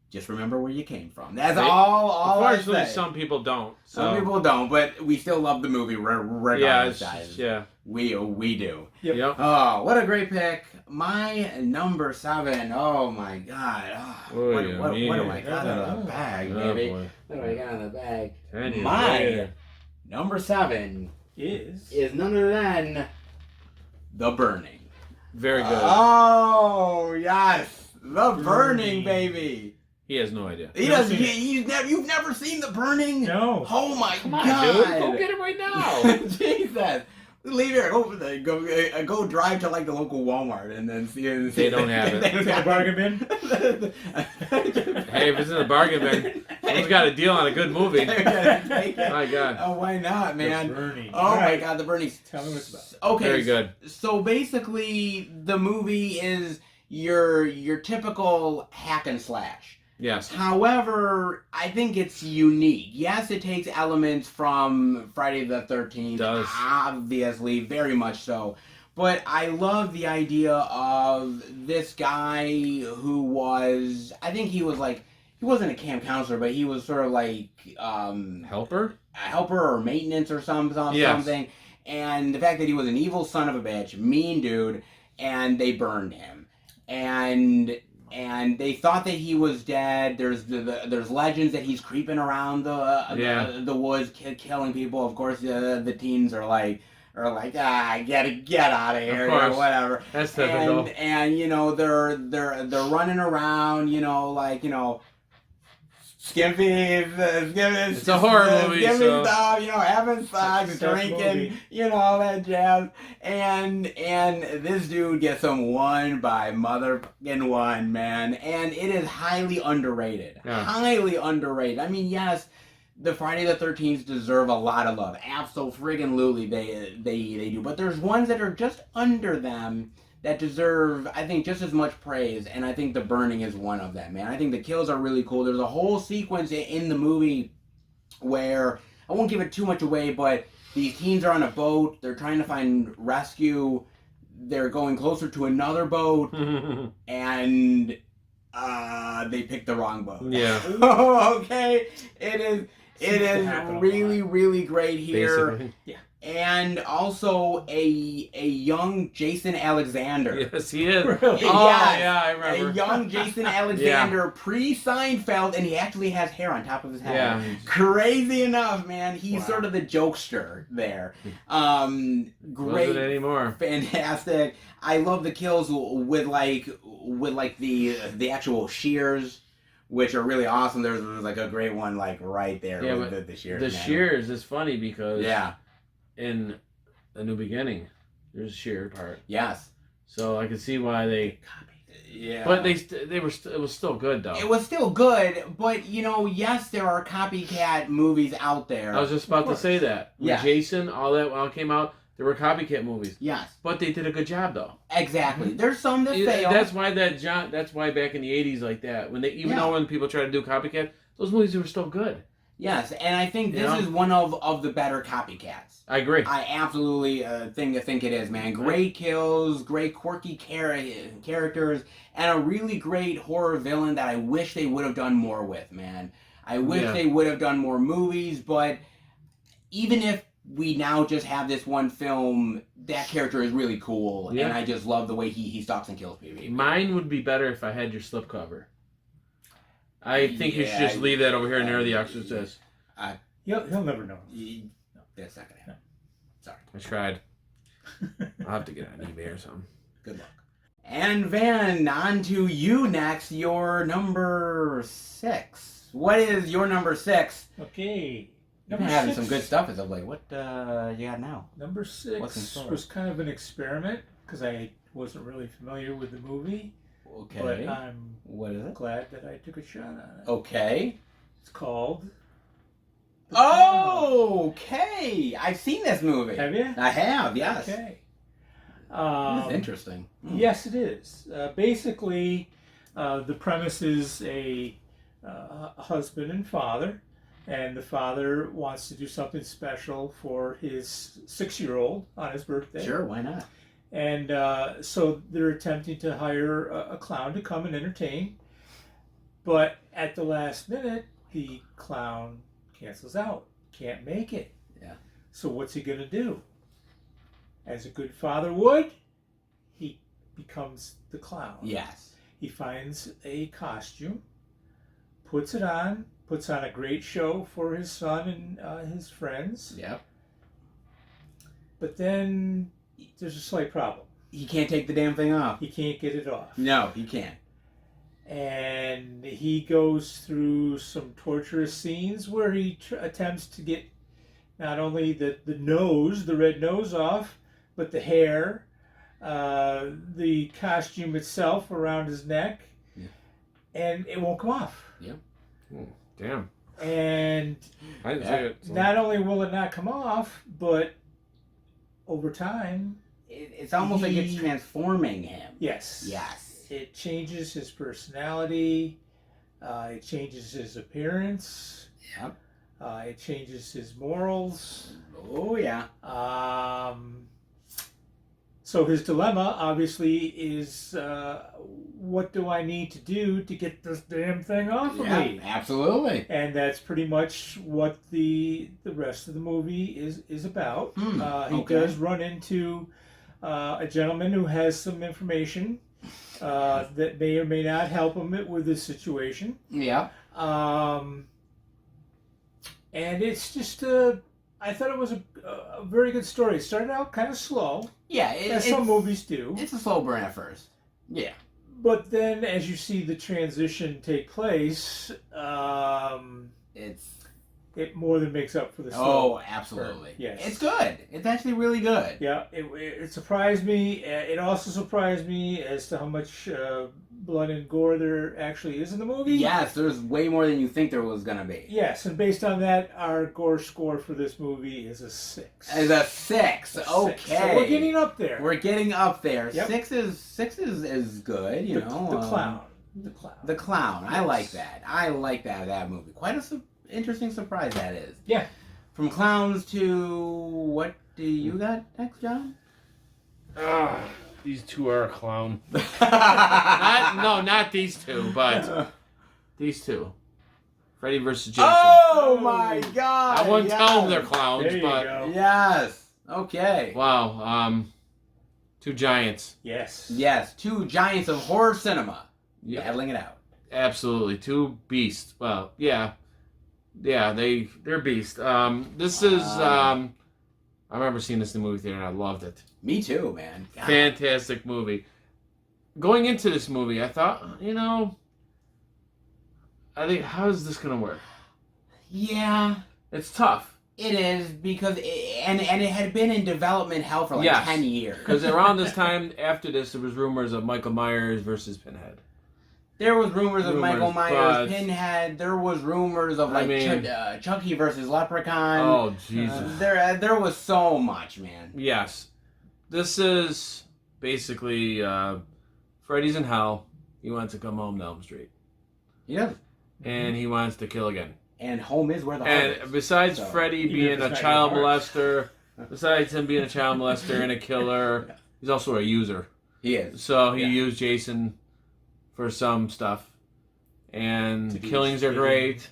Just remember where you came from. That's all I say. Some people don't. So. Some people don't, but we still love the movie regardless. Yeah. We do. Yep. Oh, what a great pick. My number 7. Oh my God. Oh, what do I got in the bag, baby? Boy. What do I got in the bag? My number 7 is none other than The Burning. Very good. Oh yes, The Burning, baby. He has no idea. You've never seen The Burning? No. Oh my Come God. on, dude. Go get it right now. Jesus. Leave here. Go drive to like the local Walmart and then see it. They don't have it. Is that a bargain bin? Hey, if it's in the bargain bin, someone's got a deal on a good movie. My God. Oh, why not, man? The Burning. Oh my God, The Burning. Tell me what's about. Okay. Very good. So basically, the movie is your typical hack and slash. Yes. However, I think it's unique. Yes, it takes elements from Friday the 13th. It does. Obviously, very much so. But I love the idea of this guy who was, I think he wasn't a camp counselor, but he was sort of like Helper? A helper or maintenance or something. Yes. And the fact that he was an evil son of a bitch, mean dude, and they burned him. And they thought that he was dead. There's legends that he's creeping around the woods, killing people. Of course, the teens are like, get out of here, or whatever. That's typical. And they're running around, skimpy. It's a horror movie, so stuff, having sex, drinking, all that jazz. And this dude gets him one by motherfucking one, man. And it is highly underrated. Yeah. Highly underrated. I mean, yes, the Friday the 13th deserve a lot of love. Absolutely, they do. But there's ones that are just under them that deserve, I think, just as much praise, and I think The Burning is one of them, man. I think the kills are really cool. There's a whole sequence in the movie where, I won't give it too much away, but these teens are on a boat, they're trying to find rescue, they're going closer to another boat, and they picked the wrong boat. Yeah. Okay? It is really, really great here. Basically. Yeah. and also a young Jason Alexander. Yes, he is. Really? Oh, Yes, yeah, I remember. A young Jason Alexander pre-Seinfeld, and he actually has hair on top of his head. Yeah. Crazy enough, man. He's Wow. sort of the jokester there. Wasn't Great, anymore. fantastic. I love the kills with the actual shears, which are really awesome. There's like a great one like right there Yeah, with but the shears. The man. shears is funny because Yeah. in A New Beginning, there's a shear part. Yes. So I can see why they. Yeah. But they were it was still good though. It was still good, but yes, there are copycat movies out there. I was just about to say that. With Yeah. Jason, all that all came out. There were copycat movies, Yes, but they did a good job though. exactly. There's some that fail. That's why That's why back in the '80s, like that, when though when people try to do copycat, those movies were still good. Yes, and I think this You know? is one of the better copycats. I agree. I absolutely think it is, man. Great kills, great quirky characters, and a really great horror villain that I wish they would have done more with, man. I wish they would have done more movies, but even if we now just have this one film, that character is really cool, and I just love the way he stalks and kills people. Mine would be better if I had your slipcover. I think you should just leave that over here near The Exorcist. He'll never know. No, that's not gonna happen. Sorry. I tried. I'll have to get it on eBay or something. Good luck. And Van, on to you next. Your number 6. What is your number 6? Okay. You've been having some good stuff as of late. What you got now? Number What's in 6 store? was kind of an experiment because I wasn't really familiar with the movie. Okay. But I'm What is it? glad that I took a shot on it. Okay. It's called. The Oh, okay. I've seen this movie. Have you? I have, yes. Okay. This is interesting. Yes, it is. Basically, the premise is a husband and father, and the father wants to do something special for his 6-year-old on his birthday. Sure, why not? And so they're attempting to hire a clown to come and entertain. But at the last minute, the clown cancels out. Can't make it. Yeah. So what's he going to do? As a good father would, he becomes the clown. Yes. He finds a costume, puts it on, puts on a great show for his son and his friends. Yep. But then there's a slight problem. He can't take the damn thing off. He can't get it off. No, he can't. And he goes through some torturous scenes where he attempts to get not only the nose, the red nose off, but the hair, the costume itself around his neck, and it won't come off. Yeah. Damn. And I didn't see it. So. not only will it not come off, but over time, It's almost like it's transforming him. yes. Yes. It changes his personality. It changes his appearance. Yep. It changes his morals. Oh, yeah. So his dilemma, obviously, is what do I need to do to get this damn thing off of me? Absolutely. And that's pretty much what the rest of the movie is about. He does run into a gentleman who has some information that may or may not help him with this situation. Yeah. And it's just I thought it was a very good story. It started out kind of slow, Yeah. as some movies do. It's a slow burn at first. Yeah. But then, as you see the transition take place, it more than makes up for the slow. Oh, absolutely. Yes. It's good. It's actually really good. Yeah, it surprised me. It also surprised me as to how much blood and gore there actually is in the movie. Yes, there's way more than you think there was gonna be. Yes, and based on that, our gore score for this movie is a 6. As a 6. Okay. So we're getting up there. We're getting up there. Yep. 6 is good. You know. The clown. The clown. The clown. I Yes. like that. I like that movie. Quite a interesting surprise that is. Yeah. From clowns to what do you got next, John? These two are a clown. Not these two, but these two. Freddy versus Jason. Oh my God! I wouldn't tell them they're clowns, There you but go. Yes. Okay. Wow. Two giants. Yes. Yes, two giants of horror cinema. Yeah, Battling it out. absolutely. Two beasts. Well, yeah. Yeah, they're beasts. This is I remember seeing this in the movie theater and I loved it. Me too, man. God. Fantastic movie. Going into this movie, I thought, I think, how is this gonna work? Yeah, It's tough. it is because and it had been in development hell for like Yes. 10 years. Because around this time, after this, there was rumors of Michael Myers versus Pinhead. There was rumors of Michael Myers, but- Pinhead. There was rumors of like Chucky versus Leprechaun. Oh, Jesus. There was so much, man. Yes. This is basically Freddy's in hell. He wants to come home to Elm Street. Yeah. And he wants to kill again. And home is where the heart is. And besides So, Freddy even being if a it's not child your heart. molester, besides him being a child molester and a killer, he's also a user. He is. So he Yeah. used Jason for some stuff. And To do killings are spitting. great.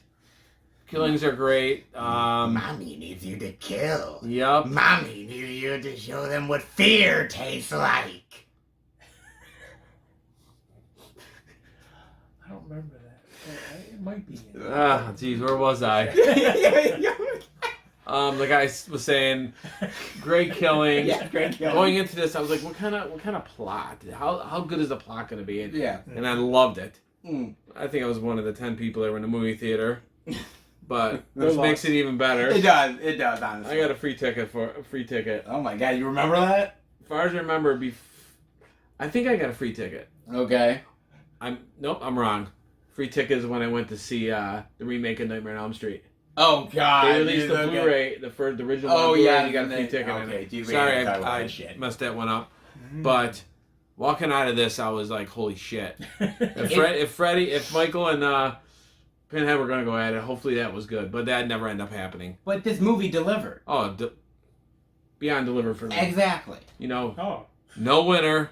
Killings are great. Mommy needs you to kill. Yep. Mommy needs you to show them what fear tastes like. I don't remember that. It might be. Ah, geez, where was I? The guy was saying, great killing. Yeah, great killing. Going into this, I was like, what kind of plot? How good is the plot going to be? Yeah. And I loved it. Mm. I think I was one of the 10 people that were in the movie theater. But Good this luck. makes it even better. It does, honestly. I got a free ticket. Oh my god, you remember that? As far as I remember, I think I got a free ticket. Okay. Nope, I'm wrong. Free ticket is when I went to see the remake of Nightmare on Elm Street. Oh god. They released you the look at- Blu-ray, the original. Oh, Blu-ray, yeah, and you got a free and then- ticket. in okay, it. dude, we Sorry, ain't talking about I that shit. messed that one up. Mm-hmm. But walking out of this, I was like, "Holy shit!" If Michael and Pinhead were gonna go at it, hopefully that was good. But that never ended up happening. But this movie delivered. Oh, beyond delivered for me. Exactly. Oh. No winner.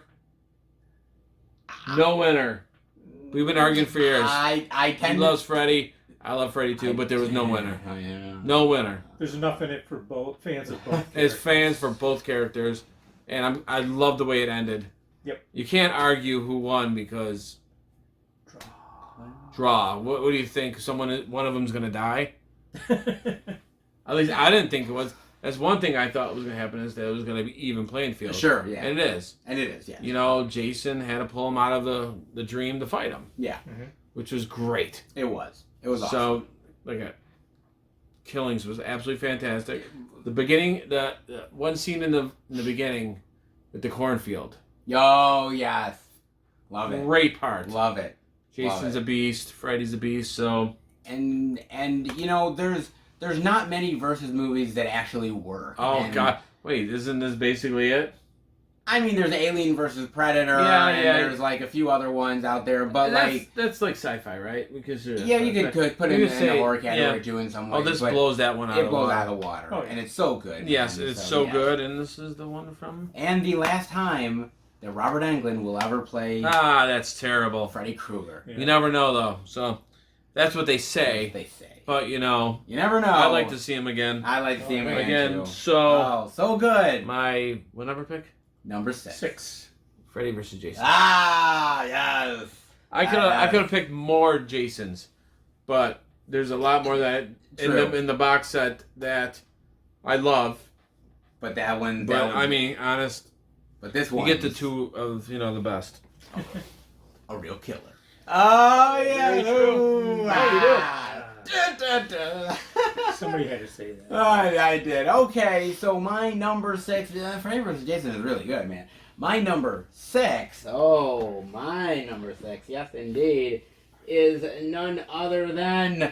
No winner. We've been arguing for years. I He tend loves Freddy. I love Freddy too, but there was no winner. Oh, yeah. No winner. There's enough in it for both fans of both. As characters. fans for both characters, and I love the way it ended. Yep. You can't argue who won because draw. What do you think? One of them's gonna die? At least I didn't think it was. That's one thing I thought was gonna happen is that it was gonna be even playing field. Sure, yeah. And it is. And it is, yeah. Jason had to pull him out of the dream to fight him, Yeah, which was great. it was. It was awesome. So, Killings was absolutely fantastic. The beginning, the one scene in the beginning with the cornfield. Yo, yes. Love it. Great part. Love it. Jason's a beast. Freddy's a beast. So And there's not many versus movies that actually work. oh And, god, wait, isn't this basically it? I mean, there's Alien versus Predator, Yeah, and yeah. there's like a few other ones out there, but That's like sci-fi, right? Because yeah, you could put it You in could the say- horror category yeah. too in some Oh, ways. this but blows that one out. it of the blows water. out of the water, Oh, yeah. and it's so good. Yes, man. it's So, so yeah. good, and this is the one from. And the last time that Robert Englund will ever play Ah, that's terrible. Freddy Krueger. Yeah. You never know though. So that's what they say. They say. But You never know. I'd like to see him again. I'd like to see him Again, too. so Oh, so good. my what number pick? Number 6. 6. Freddy versus Jason. Ah, yes. I could have picked more Jasons, but there's a lot more that True. in the box set that I love. But that one. But I mean, honest, but this you one. get the two of the best. A real killer. Oh yeah. Very true. Ooh, Oh, you do. Da. Somebody had to say that. I did. Okay, so my number 6. Freddy vs. Jason is really good, man. My number 6. Oh, my number 6. Yes, indeed, is none other than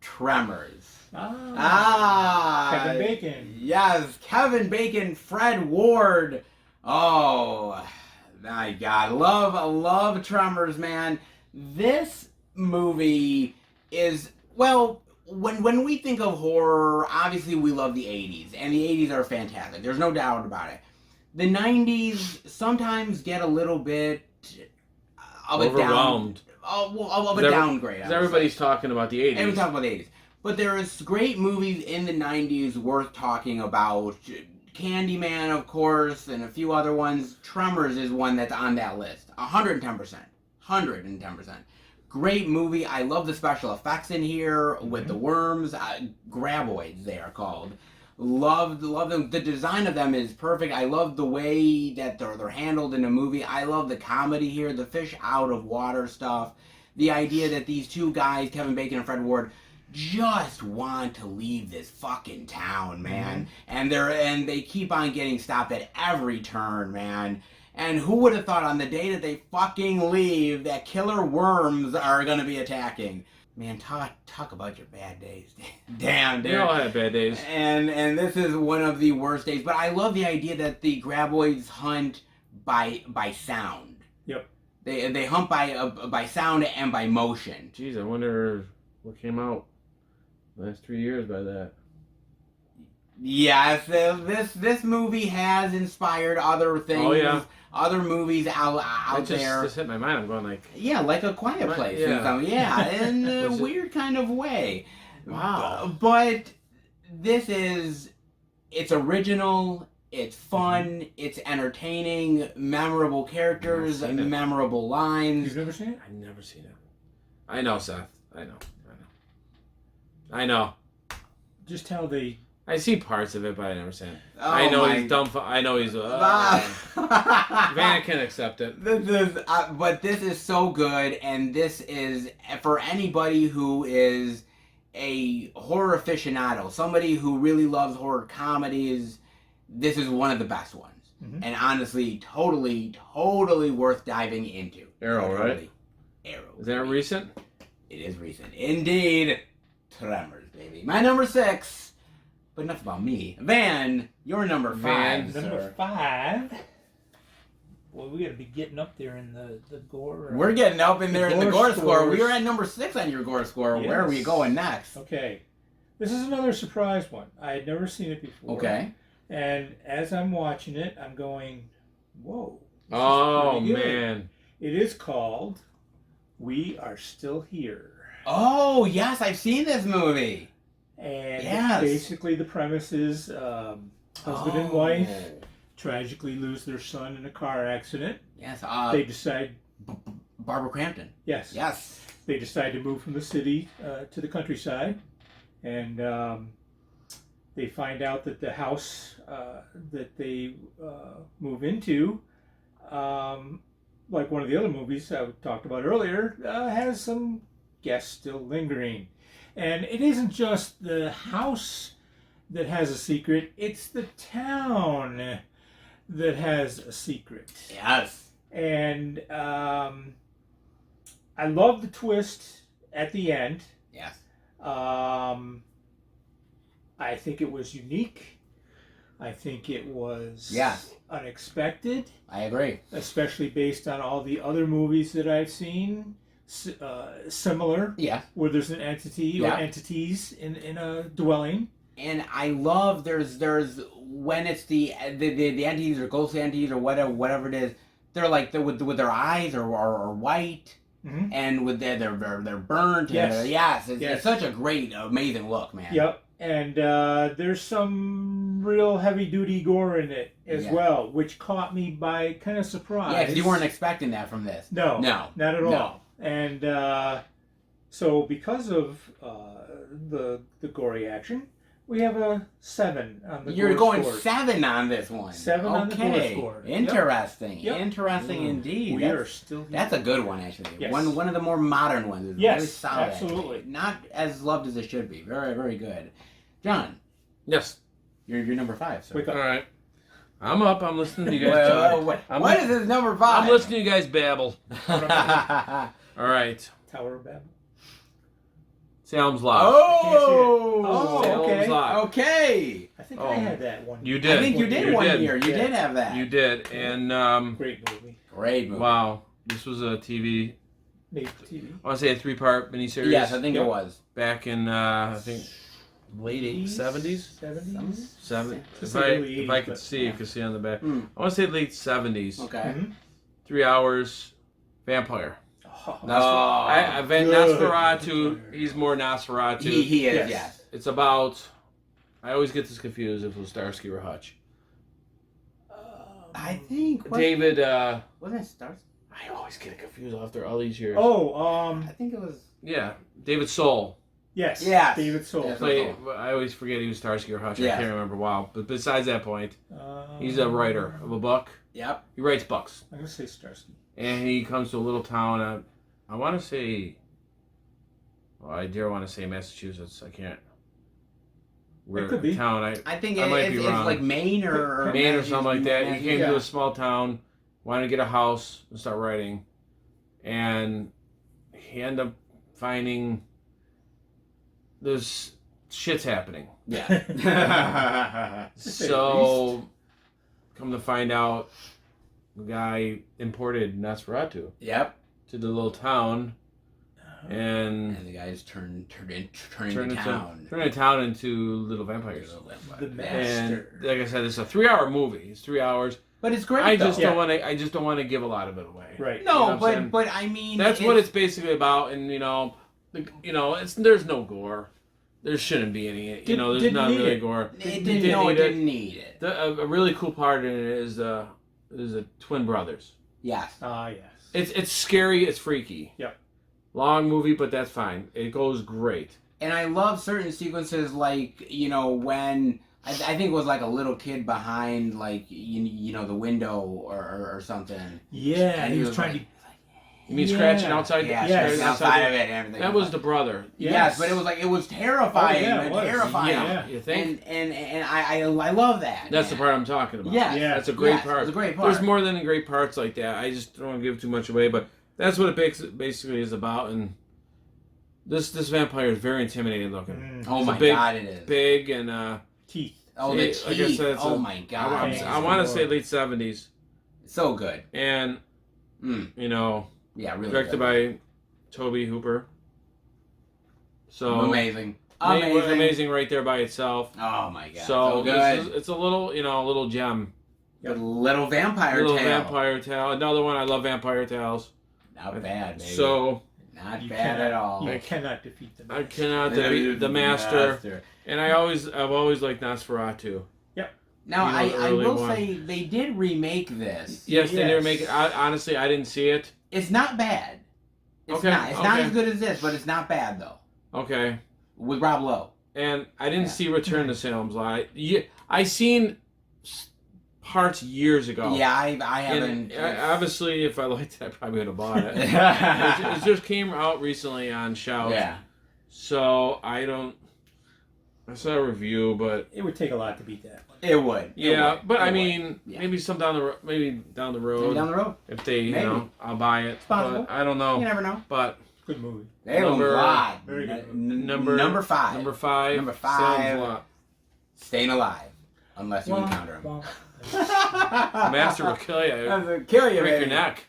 Tremors. Kevin Bacon. Yes, Kevin Bacon, Fred Ward. Oh, my God. Love Tremors, man. This movie is, well, when we think of horror, obviously we love the 80s, and the 80s are fantastic. There's no doubt about it. The 90s sometimes get a little bit of Overwhelmed. a downgrade. I Because would everybody's talking about the 80s. And we talk about the 80s. But there is great movies in the 90s worth talking about. Candyman, of course, and a few other ones. Tremors is one that's on that list. 110%. 110%. Great movie. I love the special effects in here with the worms. Graboids, they are called. Love them. The design of them is perfect. I love the way that they're handled in the movie. I love the comedy here, the fish out of water stuff. The idea that these two guys, Kevin Bacon and Fred Ward, just want to leave this fucking town, man. And they keep on getting stopped at every turn, man. And who would have thought on the day that they fucking leave that killer worms are gonna be attacking? Man, talk about your bad days. Damn, dude. We all have bad days. And this is one of the worst days. But I love the idea that the graboids hunt by sound. Yep. They hunt by sound and by motion. Jeez, I wonder what came out last 3 years by that. Yes, this movie has inspired other things. Oh, yeah. Other movies out there. Just hit my mind. I'm going like... Yeah, like A Quiet Place. Yeah. In a weird kind of way. Wow. But it's original, it's fun, it's entertaining, memorable characters, memorable lines. You've never seen it? I've never seen it. I know, Seth. I know. Just how they... I see parts of it, but I never seen it. Oh, I know he's dumb. I know he's... Van can accept it. But this is so good, and this is, for anybody who is a horror aficionado, somebody who really loves horror comedies, this is one of the best ones. And honestly, totally worth diving into. Arrow, right? Arrow. Is that recent? It is recent. Indeed. Tremors, baby. My number 6. But enough about me. Van, you're number 5. Number 5. Well, we got to be getting up there in the gore. We're getting up in there in the gore score. scores. We were at number 6 on your gore score. Yes. Where are we going next? Okay. This is another surprise one. I had never seen it before. Okay. And as I'm watching it, I'm going, whoa. This Oh, is pretty good. man. It is called We Are Still Here. Oh, yes, I've seen this movie. And Yes. basically the premise is husband and wife tragically lose their son in a car accident. Yes, They decide, Barbara Crampton. yes, Yes. they decide to move from the city to the countryside. And they find out that the house that they move into, like one of the other movies I talked about earlier, has some guests still lingering. And it isn't just the house that has a secret, it's the town that has a secret. Yes. And I love the twist at the end. Yes. I think it was unique. I think it was unexpected, I agree. especially based on all the other movies that I've seen. Similar, Yeah. where there's an entity or entities in a dwelling. And I love there's when it's the entities or ghost entities or whatever it is, they're like with their eyes are white. Mm-hmm. And with they're burnt. Yes. It's such a great, amazing look, man. Yep. And there's some real heavy-duty gore in it as well, which caught me by kind of surprise. Yeah, because you weren't expecting that from this. No, not at all. No. And so because of the gory action, we have a 7 on the You're gore going score. 7 on this one. 7 on the gore score. Interesting. Yep. Interesting indeed. We are still here. That's a good one, actually. Yes. One of the more modern ones. It's Yes, really solid. absolutely. Actually. Not as loved as it should be. Very, very good. John, Yes. you're number 5, sir. Wake up. All right. I'm up. I'm listening to you guys talk. What is this number 5? I'm listening to you guys babble. All right. Tower of Babel. Salem's Lot. Oh, Oh, okay. Salem's Lot. Okay. I think I had that one. You did. I think you did one year. You Yeah. did have that. You did. And, Great movie. Great movie. wow. This was a TV, Made for TV. I want to say a 3-part miniseries. Yes, I think it was. Back in, I think, late 70s? 70s? If say early I 80s, could but, see, you could see on the back. Hmm. I want to say late 70s. Okay. Mhm. 3 hours. Vampire. Oh, Nosferatu. He's more Nosferatu. He is, Yes. yes. It's about. I always get this confused if it was Starsky or Hutch. I think David. wasn't it Stars? I always get confused after all these years. I think it was. Yeah, David Soul. Yes. Yes. David Soul. Yes. Play, I always forget he was Starsky or Hutch. Yeah. I can't remember. Wow. But besides that point, he's a writer of a book. Yep. He writes books. I'm gonna say Starsky. And he comes to a little town. I want to say. Well, I dare want to say Massachusetts. I can't. Where It could be. town? I think I might it's be wrong. like Maine or Maine or something like that. He came Yeah. to a small town, wanted to get a house and start writing, and he ended up finding there's shit's happening. Yeah. So, come to find out, the guy imported Nosferatu Yep. to the little town, and And the guys turned into town. turned the town into little vampires. The And Master. like I said, it's a 3-hour movie. It's 3 hours. But it's great. I though. just don't want to. I just don't want to give a lot of it away. Right. No, You know what I'm saying? but I mean That's what it's basically about, and it's there's no gore. There shouldn't be any. There's Didn't not need really it. gore. It didn't need it. A really cool part in it is the twin brothers. Yes. Yes. It's scary. It's freaky. Yep. Long movie, but that's fine. It goes great. And I love certain sequences, like when I think it was like a little kid behind, like the window or something. Yeah, And he was trying like, to. You mean Yeah. scratching outside? Yeah, Yes. scratching outside of it and everything. That was the brother. Yes, but it was terrifying. Oh, yeah, it was. Terrifying. Yeah. You think? And I love that. That's the man. part I'm talking about. Yeah. Yeah. That's a great Yes, part. it's a great part. There's more than great parts like that. I just don't want to give too much away, but that's what it basically is about. And this vampire is very intimidating looking. Oh It's my big- god, it is. Big and Teeth. Oh, See, the like I teeth. said, it's Oh a- my god. I want to say late 70s, So good. and Yeah, really directed good. by Toby Hooper. So Amazing. Amazing. amazing right there by itself. Oh my god. So So good. it's a little a little gem, The little vampire little tale. vampire tale. Another one. I love vampire tales. Not bad, baby. So Not You bad cannot- at all. You cannot defeat the I Master. cannot defeat the master. And I've always liked Nosferatu. Now, You know, I the early will one. say they did remake this. Yes, they Yes. didn't make it. Honestly, I didn't see it. It's not bad. It's Okay, not. It's not okay. as good as this, but it's not bad though. Okay. With Rob Lowe. And I didn't Yeah. see Return to Salem's Lot. I seen parts years ago. Yeah, I And haven't. obviously, if I liked it, I probably would have bought it. It just came out recently on Shout. Yeah. So I saw a review, but It would take a lot to beat that one. It would. yeah. It would. But It I would. mean, Yeah. maybe down the road. Maybe down the road. Maybe down the road. If they, Maybe. I'll buy it. possible. But I don't You know. never know. But Good movie. They own Number- a lot. very good. number 5. Number 5. Number Salem's 5. Lot. Staying alive, unless you encounter him. The master will kill you. Kill you, Break your baby. neck.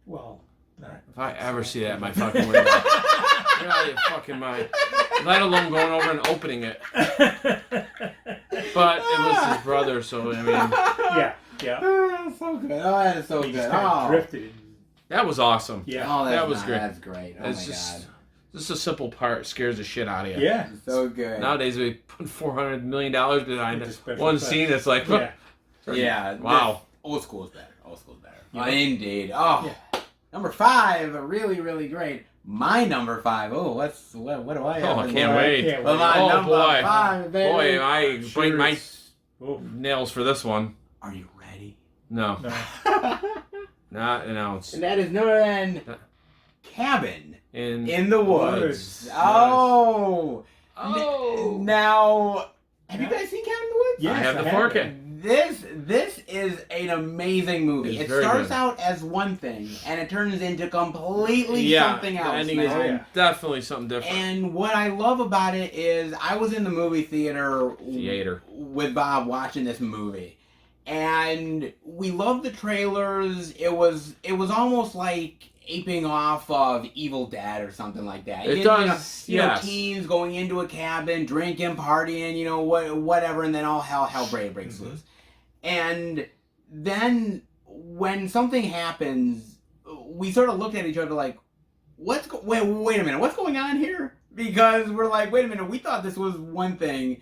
Well, not. If I ever see that in my fucking window, you're out of your fucking mind. Let alone going over and opening it. But it was his brother, so I mean, Yeah. Oh, so good. Oh, that is so He good. just kind of Oh. drifted. that was awesome. Yeah. Oh, that's That was great. That's great. Oh It's my just a simple part scares the shit out of you. Yeah. god. So good. Nowadays we put $400 million behind With the it. special One effects. scene that's like, Yeah. Yeah. wow. Old school's better. Old school's better. Yeah. Indeed. Oh, number 5, really, really great. My number 5. Oh, what do I have? Oh, I in can't there? wait. Can't Well, wait. my Oh, number boy. 5, baby. Boy, I Sure bite my it's- Oh, nails for this one. Are you ready? No, no. not announced. And that is no other than Cabin in the Woods. Woods. Oh. Oh. Now, have you guys seen Cabin in the Woods? Yes, I have the I 4K. it. This is an amazing movie. It's It very starts good. out as one thing and it turns into completely Yeah, something the else. ending Man. is Oh, yeah. definitely something different. And what I love about it is I was in the movie theater with Bob watching this movie. And we loved the trailers. It was almost like aping off of Evil Dead or something like that. It You does, know, yes. teens going into a cabin, drinking, partying, whatever, and then all hell breaks Mm-hmm. loose. And then when something happens, we sort of looked at each other like, wait a minute, what's going on here? Because we're like, wait a minute, we thought this was one thing,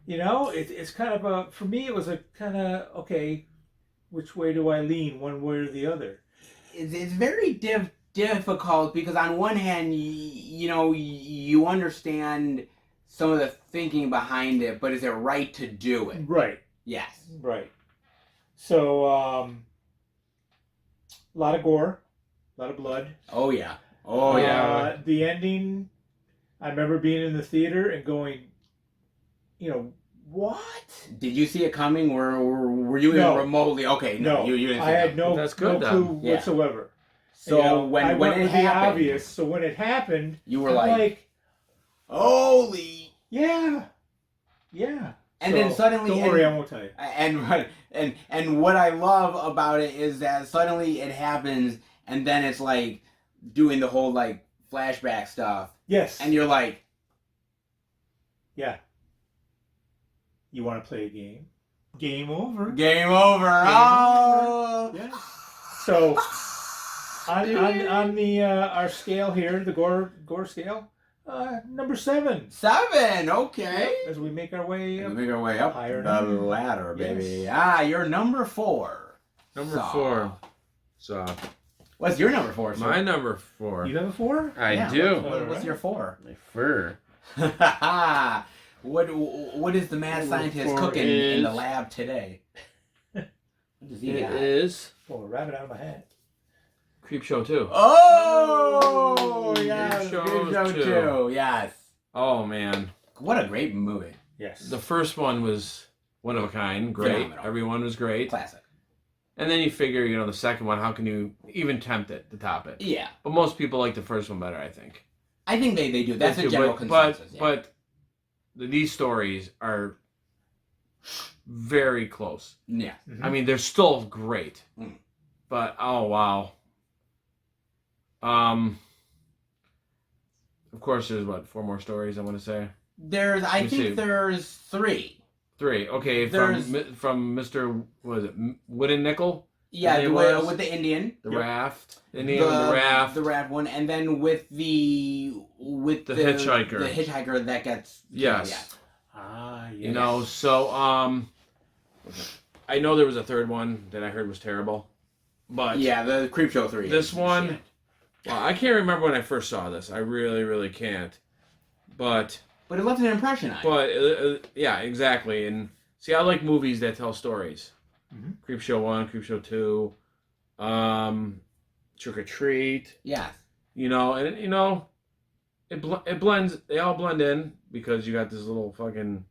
You know, it's kind of a, for me, it was a kind of, okay, which way do I lean, one way or the other? It's very difficult because on one hand, you know, you understand some of the thinking behind it, but is it right to do it? Right, Yes. right. So, a lot of gore, a lot of blood. Oh yeah. Oh yeah. The ending, I remember being in the theater and going, you know, what? Did you see it coming? Were you No. even remotely okay? No, you didn't. See I it had coming. no, That's good, no then. clue Yeah. whatsoever. So You know, I when went it with happened, the obvious. So when it happened, you were I'm like, holy. yeah, yeah. And So, then suddenly, don't worry, I won't tell you. and what I love about it is that suddenly it happens, and then it's like doing the whole like flashback stuff, Yes. and you're like, yeah. You want to play a game? Game over. game over. Oh. Yeah. So on the our scale here, the gore scale, number 7. 7. Okay. As we make our way We up. make our way up Higher the and higher. ladder, baby. Yes. You're number 4. Number So, 4. So What's your number 4? Sir? my number 4. You number 4? I Yeah, do. What's your 4? My fur. What is the mad Number scientist 4 cooking in the is- lab today? What does he It got? is Pull a rabbit out of my hat. Creepshow 2. Oh, yes. Creepshow Creepshow 2. 2. Yes. Oh man, What a great movie. Yes. the first one was one of a kind, great. Phenomenal. Everyone was great. Classic. And then you figure, you know, the second one, how can you even tempt it to top it? Yeah. But most people like the first one better, I think. I think they do. That's They a do, general consensus. But these stories are very close. yeah. Mhm. I mean, they're still great. Mm. But oh wow. Of course, there's 4 more stories I want to say. I me see. think there's 3. 3. Okay, from Mr. Was it Wooden Nickel? Yeah, There was- with the Indian. The Yep. raft. Indian with the raft. The raft one, and then with the hitchhiker. The hitchhiker that gets Yes. Yes. You know, so I know there was a third one that I heard was terrible. But Yeah, the Creepshow 3. this is one, shit. well, I can't remember when I first saw this. I really, really can't. But But it left an impression on you. But yeah, exactly. And see, I like movies that tell stories. Mhm. Creepshow 1, Creepshow 2, Trick or Treat. Yes. You know, and you know, it blends. They all blend in because you got this little fucking,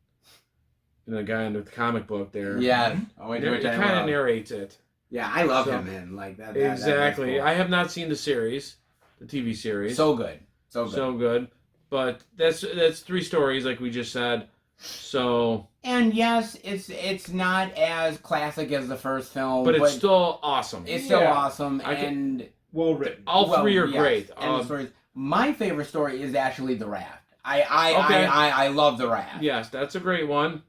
you know, guy in the comic book there. Yes. Mhm. Oh, It kind of narrates it. Yeah, I love So- him, man. Like that. Exactly. That's cool. I have not seen the series, the TV series. So good. So good. So good. But that's 3 stories, like we just said. So, And yes, it's not as classic as the first film, but it's still awesome. it's still Yeah. awesome. I can- And Well written. All 3 are yes, great. And the stories. My favorite story is actually the raft. I Okay. I love the raft. Yes, that's a great one.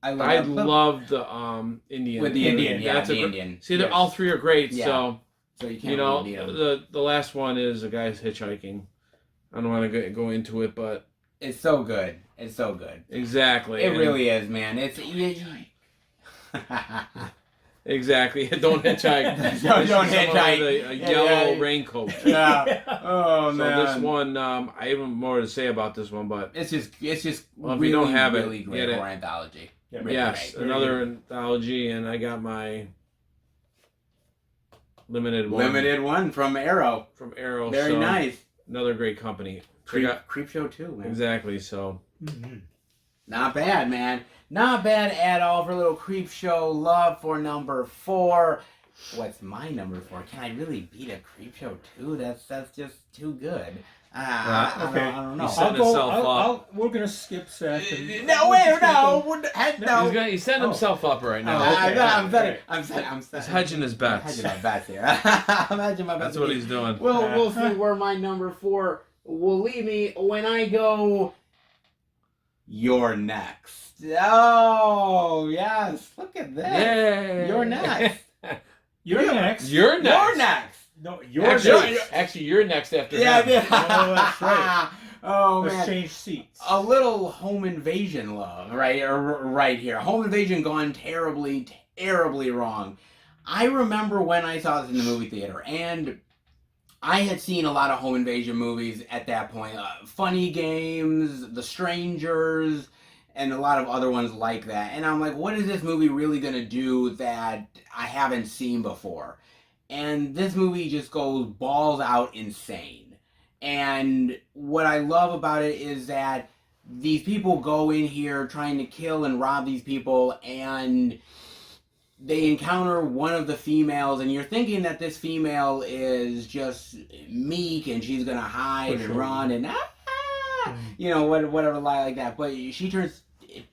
I love. I it. But love the Indian. with the Indian. Yeah, That's the a gr- Indian. See, they're Yes. all 3 are great. Yeah. So So you can't you know, really beat 'em. the last one is a guy's hitchhiking. I don't want to go into it, but It's so good. It's so good. exactly. It And- really is, man. It's exactly. Don't hitchhike. Don't Someone hitchhike. with a Yeah, yellow yeah. raincoat. yeah. Oh So man. this one, I have more to say about this one, but It's just Well, if really, you don't have it, really great get it. horror anthology. Yeah. Really yes, great. another anthology, and I got my limited one. Limited one from Arrow. From Arrow. Very so nice. Another great company. They got- Creepshow too, man. exactly. So Mhm. Not bad, man. Not bad at all for a little Creepshow love for number 4. What's my number 4? Can I really beat a Creepshow 2? That's just too good. I don't know. He's setting himself up. We're gonna skip Seth. And, No, wait, no, heck no. he's setting himself up right now. Oh, okay. I'm setting. He's hedging his bets. hedging my bets here. I'm hedging my bets. That's what he's doing. We'll see where my number 4 will lead me when I go. You're next. Oh yes, look at this. Yay! You're next. You're next. You're next. You're next. No, you're Actually, next. actually, you're next after Yeah, him. yeah. Oh, that's right. Oh Let's man, change seats. a little home invasion love, right? Right here, home invasion gone terribly, terribly wrong. I remember when I saw this in the movie theater, and I had seen a lot of home invasion movies at that point. Funny Games, The Strangers, and a lot of other ones like that. And I'm like, what is this movie really going to do that I haven't seen before? And this movie just goes balls out insane. And what I love about it is that these people go in here trying to kill and rob these people, and they encounter one of the females, and you're thinking that this female is just meek and she's gonna hide and run and whatever lie like that. But she turns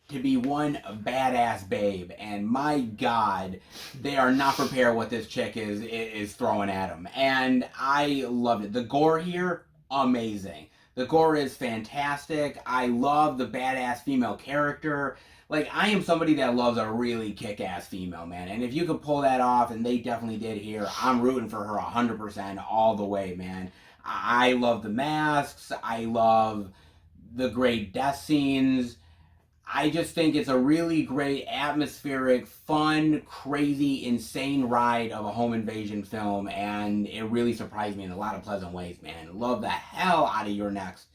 to be one badass babe, and my God, they are not prepared what this chick is throwing at them, and I loved it. The gore here, amazing. The gore is fantastic. I love the badass female character. Like, I am somebody that loves a really kick-ass female, man. And if you could pull that off, and they definitely did here, I'm rooting for her 100% all the way, man. I love the masks. I love the great death scenes. I just think it's a really great, atmospheric, fun, crazy, insane ride of a home invasion film, and it really surprised me in a lot of pleasant ways, man. Love the hell out of Your Next.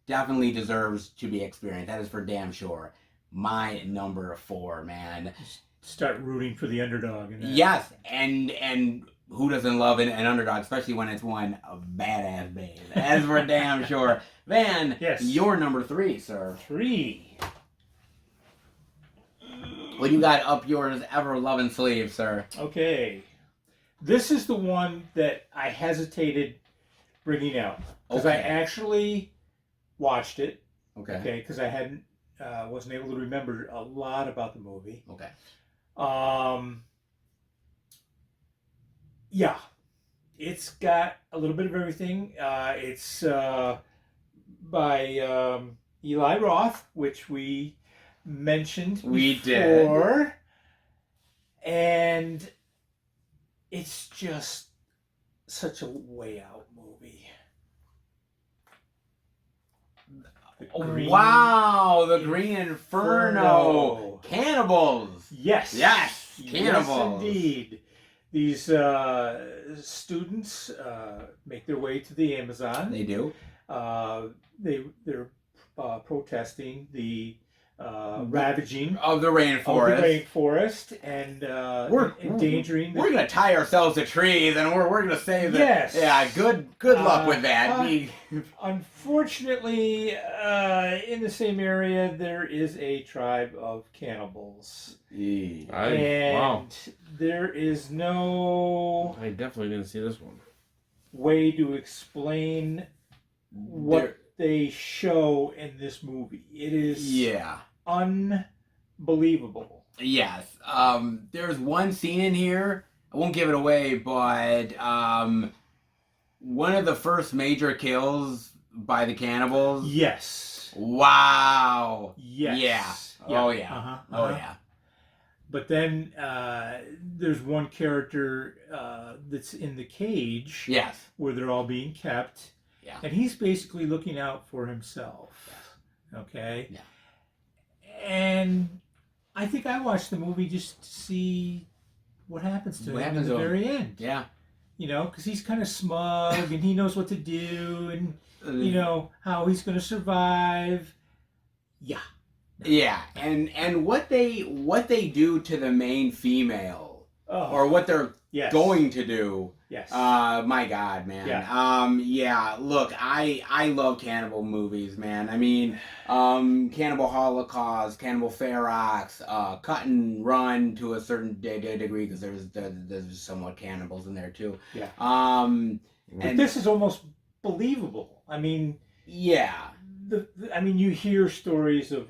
Definitely deserves to be experienced. That is for damn sure. My number 4, man. Start rooting for the underdog. Yes, and who doesn't love an underdog, especially when it's one a badass babe? That's for damn sure. Van, yes. Your number 3, sir. 3. What you got up yours ever-loving sleeve, sir? Okay. This is the one that I hesitated bringing out. Because I actually watched it. Okay. Because I wasn't able to remember a lot about the movie. Okay. Yeah. It's got a little bit of everything. It's by Eli Roth, which we mentioned before. And it's just such a way out movie. Wow, the Green Inferno. Cannibals. Yes. Yes, cannibals. Yes, indeed. These students make their way to the Amazon. They do. They're protesting the ravaging of the rainforest. And we're endangering. We're gonna tie ourselves to trees, and we're gonna save it. Yes. Yeah. Good luck with that. Unfortunately, in the same area, there is a tribe of cannibals. Wow. There is no. I definitely didn't see this one. Way to explain what they show in this movie. It is unbelievable. Yes. There's one scene in here. I won't give it away, but one of the first major kills by the cannibals. Yes. Wow. Yes. Yeah. Oh yeah. Oh yeah. But then there's one character that's in the cage. Yes. Where they're all being kept. Yeah. And he's basically looking out for himself. Yes. Okay? Yeah. And I think I watched the movie just to see what happens to him at the very end. Yeah. You know, because he's kind of smug and he knows what to do and, you know, how he's going to survive. Yeah. Yeah. And what they do to the main female, or what they're going to do. Yes. My God, man. Yeah. Look, I love cannibal movies, man. I mean, Cannibal Holocaust, Cannibal Ferox, Cut and Run to a certain degree, because there's somewhat cannibals in there too. Yeah. But this is almost believable. I mean. Yeah. I mean, you hear stories of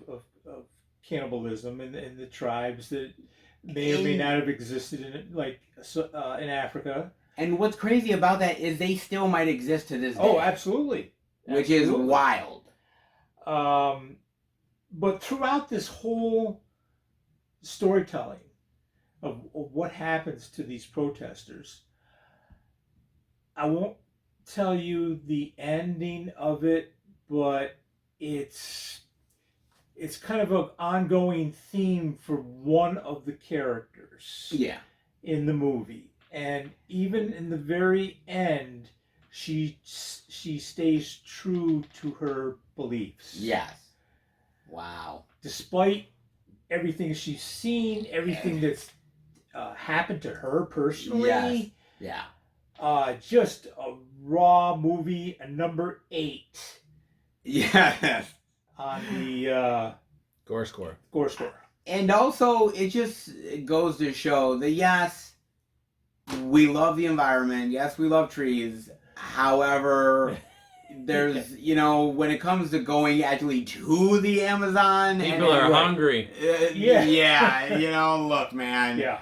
cannibalism and the tribes that may or may not have existed in Africa. And what's crazy about that is they still might exist to this day. Oh, absolutely. Which is wild. But throughout this whole storytelling of what happens to these protesters, I won't tell you the ending of it, but it's kind of an ongoing theme for one of the characters Yeah. in the movie, and even in the very end, she stays true to her beliefs. Yes. Wow. Despite everything she's seen, everything that's happened to her personally. Yes. Yeah. Just a raw movie, a number 8 Yes. on the Gore score. gore score. And also, it just goes to show that yes, we love the environment. Yes, we love trees. However, there's, when it comes to going actually to the Amazon, People are hungry. Yeah. Look, man. Yeah.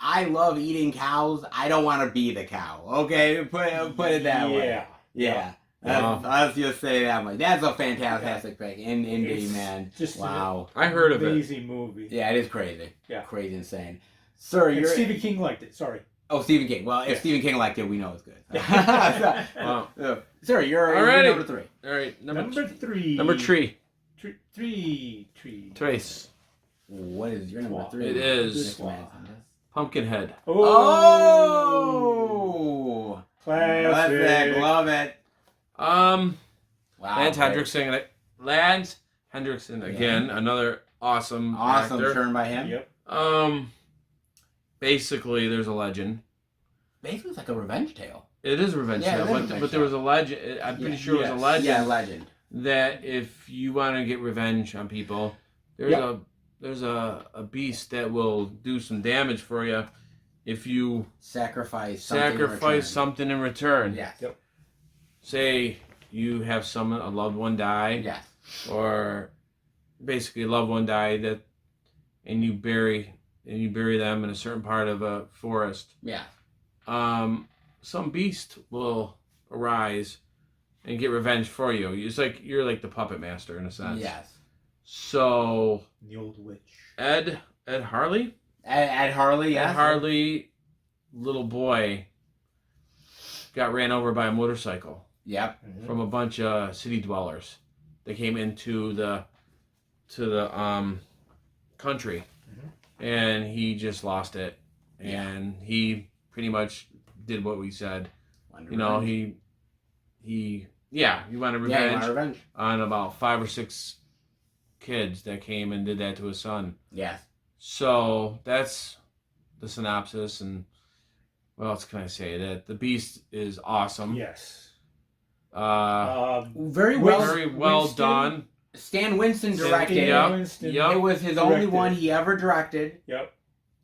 I love eating cows. I don't want to be the cow. Okay, put it that way. Yeah. Let's just say that way. That's a fantastic pick. Indeed, It's man. just wow. I heard of it. Amazing movie. Yeah, it is crazy. Yeah. Crazy insane. Sir, And you're Stephen King liked it. Sorry. Oh, Stephen King. Well, if Yes. Stephen King liked it, we know it's good. Wow. Sir, you're Alrighty. number 3. All right, Number 3. Number 3. Tree. Trace. What is your number 3? It is This one. Pumpkinhead. Oh! Classic. Love it. Wow. Lance great. Hendrickson. Lance Hendrickson again. Another awesome actor. turn by him. Yep. Basically, there's a legend. Basically, it's like a revenge tale. It is a revenge Yeah, tale, it is a revenge but there tale. was a legend. I'm pretty sure it was a Yes. legend. Yeah, legend. That if you want to get revenge on people, there's a beast that will do some damage for you if you Sacrifice something in return. Yes. Yep. Say you have a loved one die, Yes. or basically a loved one died, and you bury them in a certain part of a forest. Yeah. Some beast will arise and get revenge for you. It's like you're like the puppet master in a sense. Yes. So The old witch. Ed Harley, Ed Harley, yes. Ed Harley, little boy, got ran over by a motorcycle Yep. from a bunch of city dwellers. They came into the country, and he just lost it, and he pretty much did what we said. He wanted revenge. Yeah, he wanted revenge. On about 5 or 6 kids that came and did that to his son. Yes. So that's the synopsis, and what else can I say? That the beast is awesome. Yes. Very Very well Winston? done. Stan Winston directed. Yep. Winston. Yep. It was his only one he ever directed. Yep.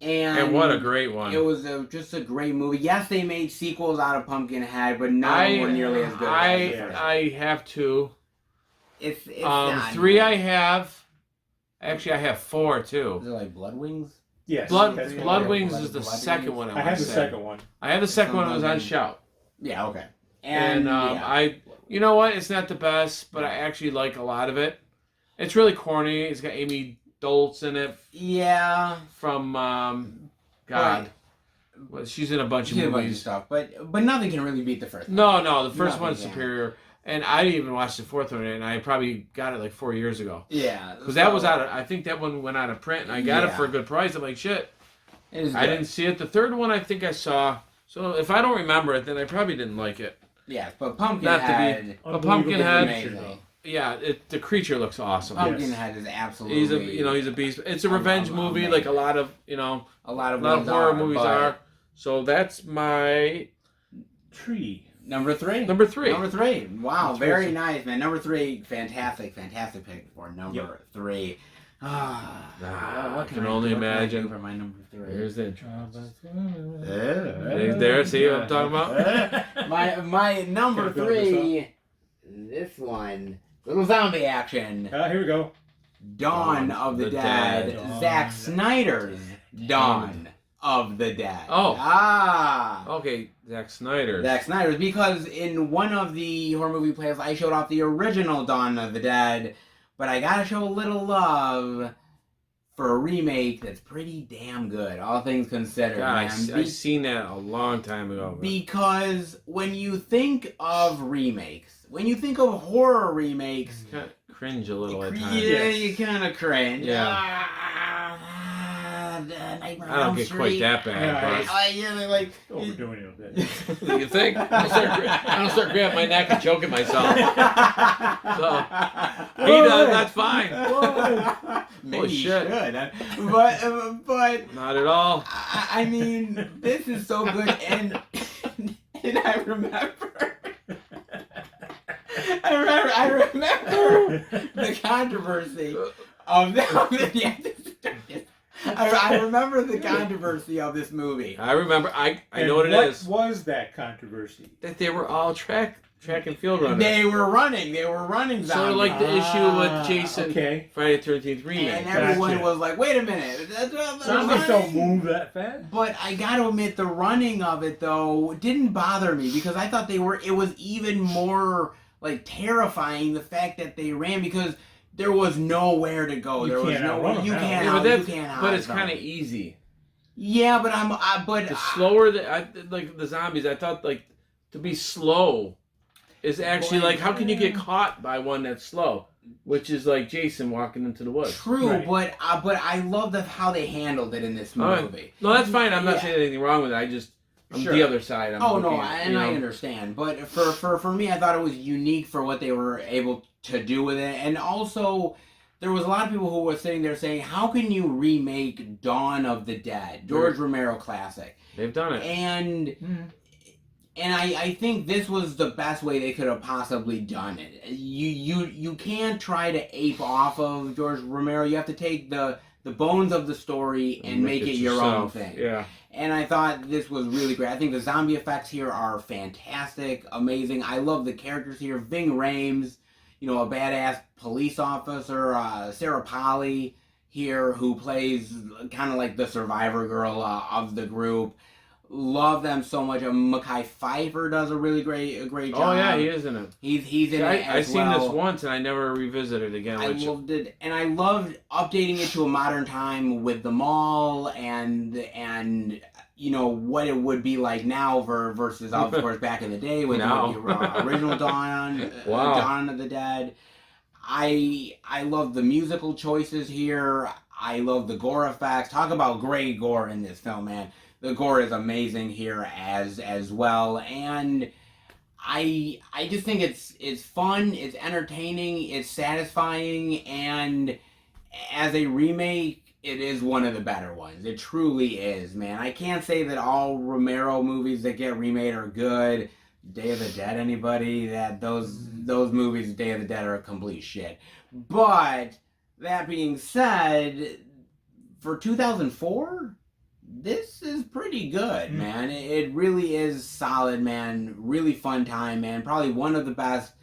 And what a great one. It was just a great movie. Yes, they made sequels out of Pumpkinhead, but none were nearly as good. as the first. I have 2. It's not 3 I have. Actually, I have 4 too. Is it like Blood Wings? Yes. Blood that's what Blood it Wings was. is the Blood second Wings? one. I have the second one. I have the second one. It was on Shout. Yeah. Okay. And yeah. you know what? It's not the best, but I actually like a lot of it. It's really corny. It's got Amy Doltz in it Yeah. from God. Well, she's in a bunch of She did a bunch of movies. stuff, but nothing can really beat the first one. No, the first Nothing one's can. superior. And I didn't even watch the 4th one, and I probably got it like 4 years ago. Yeah. Because that was I think that one went out of print, and I got it for a good price. I'm like, shit. It is I good. didn't see it. The 3rd one I think I saw. So if I don't remember it, then I probably didn't like it. Yeah, but Not to Pumpkinhead. be- Unbelievable Pumpkinhead- creature, though. Yeah, the creature looks awesome. Pumpkinhead is absolutely. He's a beast. It's a revenge movie, like a lot of a lot of horror ones movies but are. So that's my Tree. Number 3. number 3. Number 3. Wow, That's very awesome. nice, man. Number 3, fantastic pick for number 3. I can only imagine. For my number 3. Here's the There, there. See what I'm talking about? my number Can't build this 3. This one, little zombie action. Here we go. Dawn of the Dead. Dawn. Zack Snyder's Dawn of the Dead. Oh. Okay, Zack Snyder. Zack Snyder's, because in one of the horror movie plays, I showed off the original Dawn of the Dead, but I gotta show a little love for a remake that's pretty damn good, all things considered. God, man. I seen that a long time ago. Because when you think of remakes, when you think of horror remakes, Kind of cringe a little at times. yeah, you kind of cringe. Yeah. Nightmare I on don't Elm get Street. quite that bad. Yeah, Yeah, they're like Overdoing it a bit. But you think? I don't start grabbing my neck and choking myself. So he does. That's fine. Maybe Holy you shit. should, but Not at all. I mean, this is so good, and I remember. I remember the controversy of the. I remember the controversy of this movie. I remember. I And know what it is. What was that controversy? That they were all track and field runners. They were running zombies. Sort of like the issue with Jason Okay. Friday the 13th remake. And everyone Gotcha. was like, wait a minute. Zombies don't move that fast. But I gotta admit, the running of it, though, didn't bother me because I thought it was even more, like, terrifying, the fact that they ran, because there was nowhere to go. You There was can't no outrun you them. can't Yeah, out, but, you can't but it's outrun kind of them. easy. Yeah, but The slower that like the zombies, I thought like to be slow is actually like how can you get caught by one that's slow, which is like Jason walking into the woods. True, Right. but I love how they handled it in this movie. No, that's fine. I'm not Yeah. saying anything wrong with it. I'm Sure. the other side. I'm Oh no, looking at, and I understand. But for me, I thought it was unique for what they were able to do with it, and also there was a lot of people who were sitting there saying, "How can you remake Dawn of the Dead, George Romero classic?" They've done it. And I think this was the best way they could have possibly done it. You can't try to ape off of George Romero. You have to take the bones of the story and make it your own yourself. thing. Yeah. And I thought this was really great. I think the zombie effects here are fantastic, amazing. I love the characters here. Ving Rhames, a badass police officer. Sarah Polley here, who plays kind of like the survivor girl of the group. Love them so much. Mekhi Phifer does a really great job. Oh yeah, he is in it. He's in it I've as well. seen this once and I never revisited it again. I loved it, and I loved updating it to a modern time with the mall and what it would be like now versus of course back in the day with Now. the original Dawn, Wow. Dawn of the Dead. I love the musical choices here. I love the gore effects. Talk about great gore in this film, man. The gore is amazing here as well, and I just think it's fun, it's entertaining, it's satisfying, and as a remake, it is one of the better ones. It truly is, man. I can't say that all Romero movies that get remade are good. Day of the Dead, anybody? That those movies, Day of the Dead, are complete shit. But that being said, for 2004. This is pretty good, man. It really is solid, man. Really fun time, man. Probably one of the best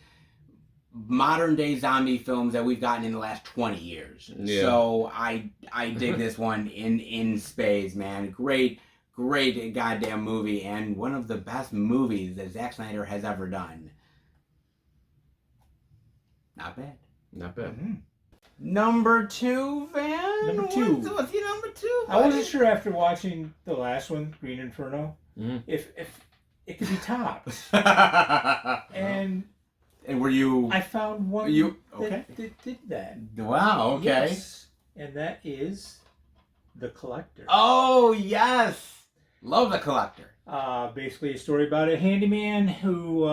modern day zombie films that we've gotten in the last 20 years. Yeah. So I dig this one in spades, man. Great goddamn movie, and one of the best movies that Zack Snyder has ever done. Not bad. Not bad. Mm-hmm. Number 2, Van? Number 2. What's your number 2? I wasn't sure after watching the last one, Green Inferno, if it could be topped. And were you... I found one that did that. Wow, okay. Yes, and that is The Collector. Oh, yes! Love The Collector. Basically a story about a handyman who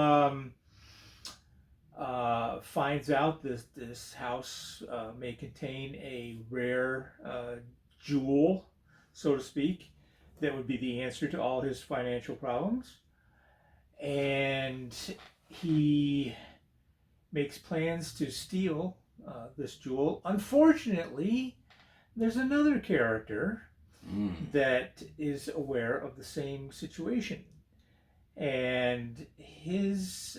finds out this house may contain a rare jewel, so to speak, that would be the answer to all his financial problems. And he makes plans to steal this jewel. Unfortunately, there's another character that is aware of the same situation. And his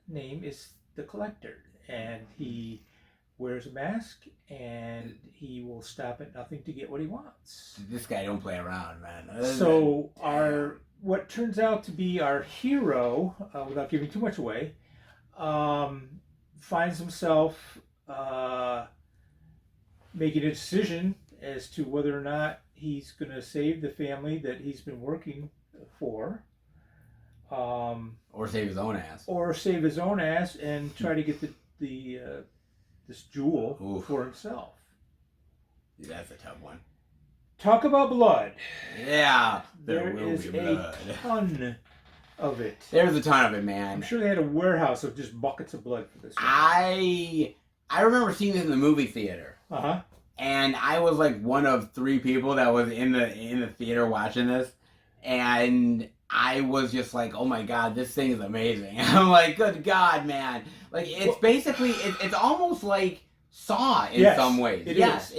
name is The Collector. And he wears a mask and he will stop at nothing to get what he wants. This guy don't play around, man. So what turns out to be our hero, without giving too much away, finds himself making a decision as to whether or not he's going to save the family that he's been working for. Or save his own ass. Or save his own ass and try to get this jewel for himself. That's a tough one. Talk about blood. Yeah, There is a ton of it. There's a ton of it, man. I'm sure they had a warehouse of just buckets of blood for this one. I remember seeing this in the movie theater. Uh-huh. And I was like one of 3 people that was in the theater watching this, and I was just like, oh my god, this thing is amazing. I'm like, good god, man. Like, it's basically, it's almost like Saw in some ways. It is.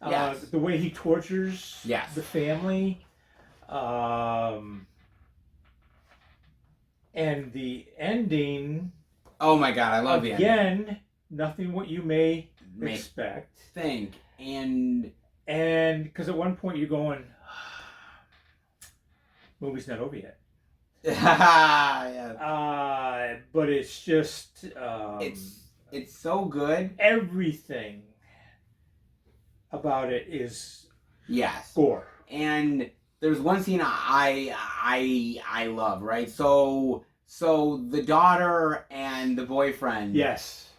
Yes. The way he tortures Yes. the family. And the ending. Oh my god, I love the ending. Again, nothing what you may expect. Think. And because at one point you're going, movie's not over yet. yeah. But it's just it's so good. Everything about it is gore. And there's one scene I love, right? So the daughter and the boyfriend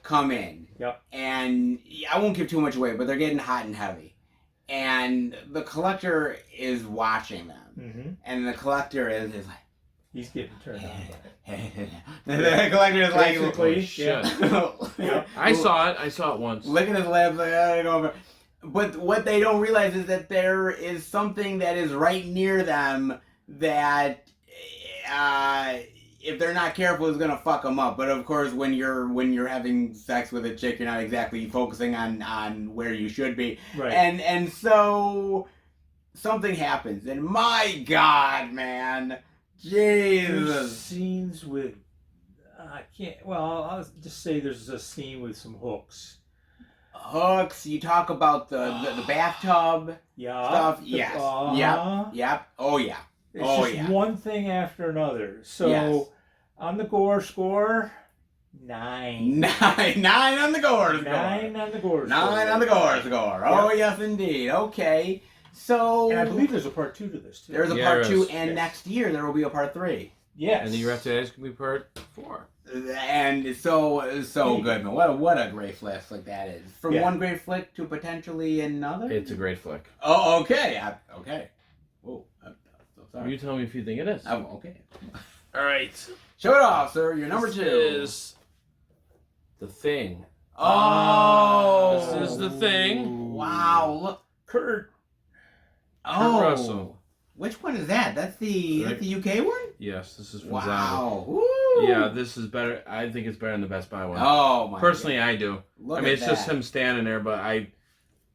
come in. Yep. And I won't give too much away, but they're getting hot and heavy. And the collector is watching them. Mm-hmm. And the collector is like, he's getting turned on by it. The collector is like, basically, yeah. I saw it once. Licking his lips, like, go over. But what they don't realize is that there is something that is right near them that, if they're not careful, is gonna fuck them up. But of course, when you're having sex with a chick, you're not exactly focusing on where you should be. Right. And so something happens, and my God, man, Jesus. There's scenes with I can't. Well, I'll just say there's a scene with some hooks. Hooks. You talk about the bathtub stuff. Yes. Yep. Oh yeah. It's just one thing after another. So on the gore score, 9. 9 on the gore score. 9 on the gore score. 9 on the gore score. Oh yes, indeed. Okay. So. And I believe there's a part 2 to this too. There's a part 2, and next year there will be a part 3. Yes. And the year after that is going to be part 4. And it's so good, man. What a great flick like that is. From one great flick to potentially another. It's a great flick. Oh, okay. Okay. Whoa. I'm so sorry. You tell me if you think it is. Oh, okay. All right. Show it off, sir. You're number 2. Is The Thing. Oh. This is The Thing. Wow. Look. Kurt Russell. Which one is that? That's the UK one? Yes, this is from Wow. Zombie. Yeah, this is better. I think it's better than the Best Buy one. Oh my. Personally, God. I do. Look I mean, at it's just him standing there, but I.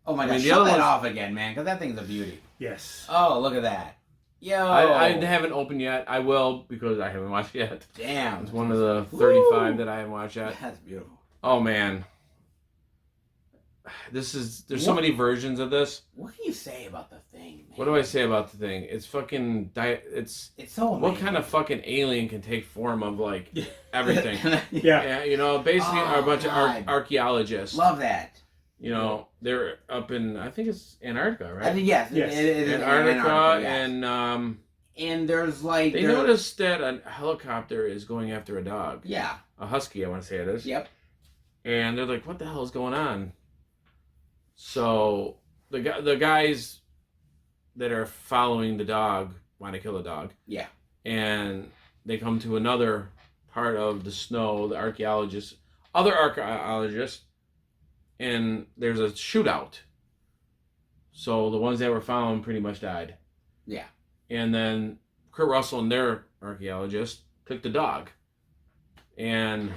Oh my God! the Show other that one's off again, man, because that thing's a beauty. Yes. Oh, look at that. Yo. I haven't opened yet. I will because I haven't watched yet. Damn. It's one of the 35 that I haven't watched yet. That's beautiful. Oh man. There's so many versions of this. What can you say about the thing, man? What do I say about the thing? It's fucking it's so amazing. What kind of fucking alien can take form of like everything? Yeah. You know, basically are a bunch of archaeologists. Love that. You know, they're up in I think it's Antarctica, right? I think yes. It is Antarctica, yes. And there's like they noticed that a helicopter is going after a dog. Yeah. A husky, I want to say it is. Yep. And they're like, "What the hell is going on?" So the guys that are following the dog want to kill the dog. Yeah. And they come to another part of the snow, other archaeologists, and there's a shootout. So the ones that were following pretty much died. Yeah. And then Kurt Russell and their archaeologist took the dog. And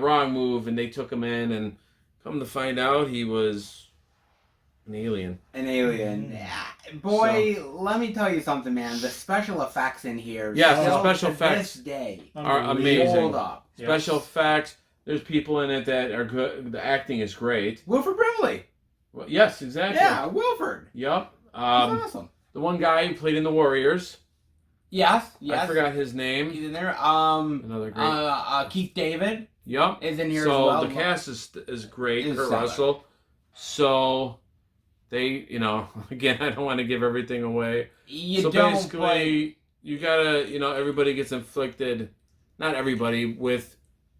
wrong move, and they took him in, and come to find out he was an alien. Boy, let me tell you something, man. The special effects in here, the special effects this day are amazing. Hold up. Special effects. There's people in it that are good. The acting is great. Wilford Brimley. Well, yes, exactly. Yeah, Wilford. Yep. He's awesome. The one guy who played in the Warriors. Yes. I forgot his name. He's in there. Another great. Keith David. Yup. is in here as So well. the cast is great. Is Kurt stellar. Russell. So they, again, I don't want to give everything away. You so don't, basically, you gotta, everybody gets inflicted, not everybody, with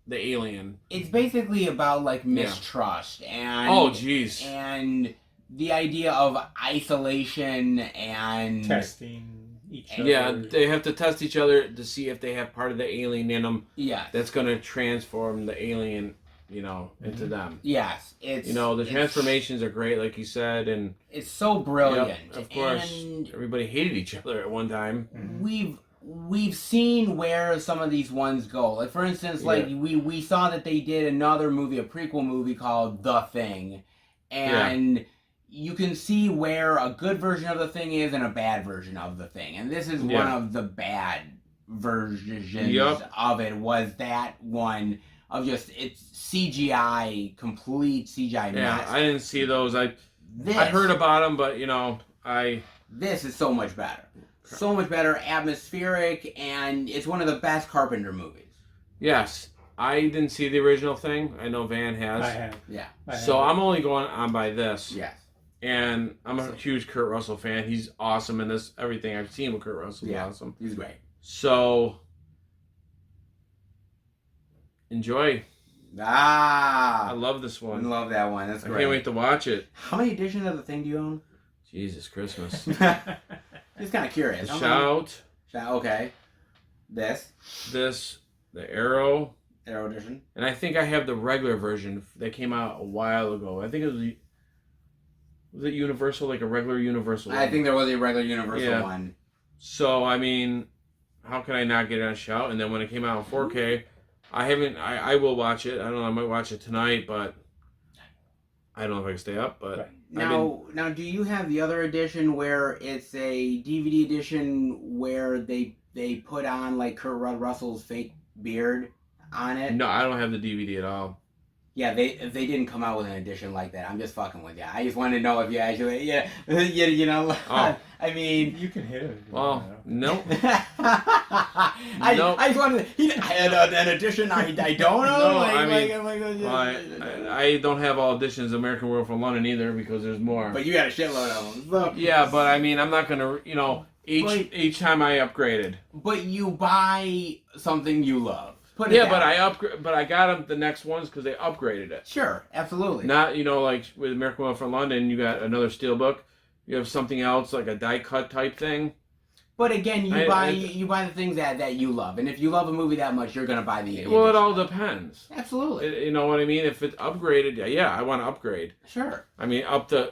the alien. it's basically about like mistrust and Oh, jeez. and the idea of isolation and Testing each other. Yeah, they have to test each other to see if they have part of the alien in them. Yes. That's gonna transform the alien, into them. Yes, it's The transformations are great, like you said, and it's so brilliant. Yep, of course, And everybody hated each other at one time. we've seen where some of these ones go. Like for instance, like we saw that they did another movie, a prequel movie called The Thing, and you can see where a good version of The Thing is and a bad version of The Thing. And this is one of the bad versions of it. Was that one of just it's CGI, complete CGI mess. Yeah, I didn't see those. I heard about them, but this is so much better. So much better, atmospheric, and it's one of the best Carpenter movies. Yes. I didn't see the original Thing. I know Van has. I have. Yeah. So I'm only going on by this. Yes. And I'm a huge Kurt Russell fan. He's awesome in this. Everything I've seen with Kurt Russell is awesome. He's great. So enjoy. I love this I one. love that one. That's I great. can't wait to watch it. How many editions of The Thing do you own? Jesus Christmas. Just kind of curious. Shout. Okay. This the Arrow edition. And I think I have the regular version that came out a while ago. I think it was it Universal, like a regular Universal one? I think there was a regular Universal one. So, I mean, how can I not get it on Shout? And then when it came out in 4K, I will watch it. I don't know, I might watch it tonight, but I don't know if I can stay up, but... Right. Now, do you have the other edition where it's a DVD edition where they put on, like, Kurt Russell's fake beard on it? No, I don't have the DVD at all. Yeah, they didn't come out with an edition like that. I'm just fucking with you. I just wanted to know if you actually, Oh. I mean... You can hit it. Well, nope. I just wanted to... I had an edition I don't know. No, I don't have all editions of American Werewolf in London either because there's more. But you got a shitload of them. So. Yeah, but I mean, I'm not going to, each time I upgraded. But you buy something you love. But I got them the next ones because they upgraded it. Sure, absolutely. Not, like with American Werewolf in London, you got another steelbook. You have something else like a die cut type thing. But again, you buy the things that you love, and if you love a movie that much, you're gonna buy the edition. Well, it all depends. Absolutely. You know what I mean? If it's upgraded, I want to upgrade. Sure. I mean,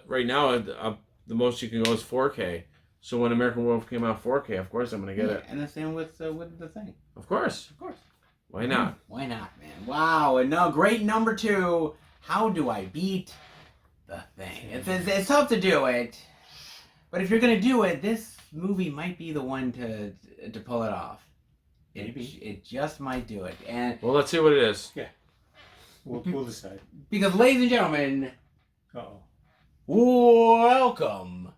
right now, the most you can go is 4K. So when American Werewolf came out 4K, of course I'm gonna get it. And the same with The Thing. Of course. Of course. Why not? Why not, man? Wow. And now, great number 2. How do I beat The Thing? It's tough to do it, but if you're gonna do it, this movie might be the one to pull it off. Maybe. It just might do it. And Well, let's see what it is. Yeah. We'll decide. because, ladies and gentlemen, Uh-oh. welcome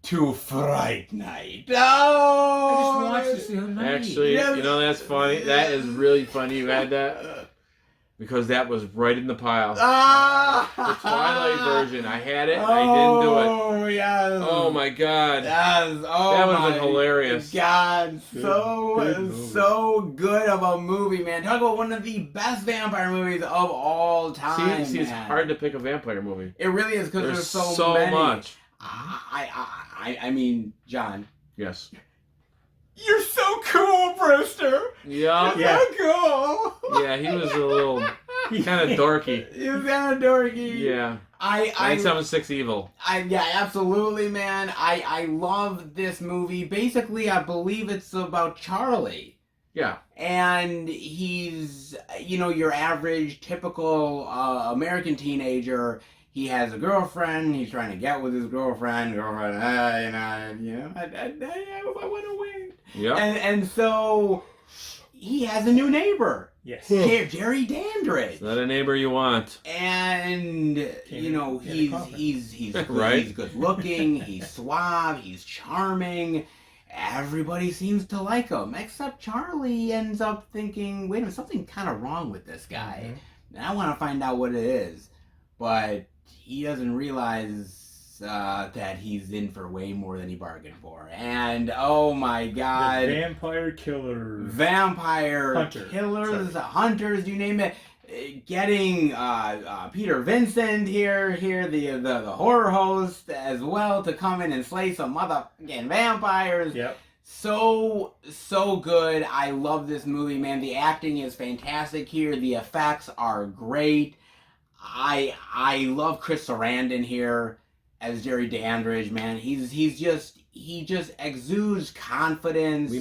to Fright Night. Oh! I just watched this the other night. Actually, that's funny. That is really funny you had that. Because that was right in the pile. The Twilight version. I had it. I didn't do it. Oh, yes. Oh, my God. Yes. Oh, that would my have been hilarious. God. Good movie. So good of a movie, man. Talk about one of the best vampire movies of all time. See, it's hard to pick a vampire movie. It really is because there's so many. much. I mean, John. Yes. You're so cool, Brewster. Yeah. You're so cool. Yeah, he was a little kind of dorky. He was kind of dorky. Yeah. 976 Evil. Yeah, absolutely, man. I love this movie. Basically, I believe it's about Charlie. Yeah. And he's, your average, typical American teenager. He has a girlfriend. He's trying to get with his girlfriend. I want to win. Yeah. And so he has a new neighbor. Yes. Jerry Dandridge. Is that a neighbor you want? And he's Right. He's good looking. He's suave. He's charming. everybody seems to like him, except Charlie ends up thinking, wait a minute, something kind of wrong with this guy. And I want to find out what it is. But he doesn't realize that he's in for way more than he bargained for. And oh my god. The vampire killers. Killers, hunters, you name it. Getting Peter Vincent here, the horror host as well, to come in and slay some motherfucking vampires. Yep. So good. I love this movie, man. The acting is fantastic here. The effects are great. I love Chris Sarandon here as Jerry Dandridge, man. He just exudes confidence.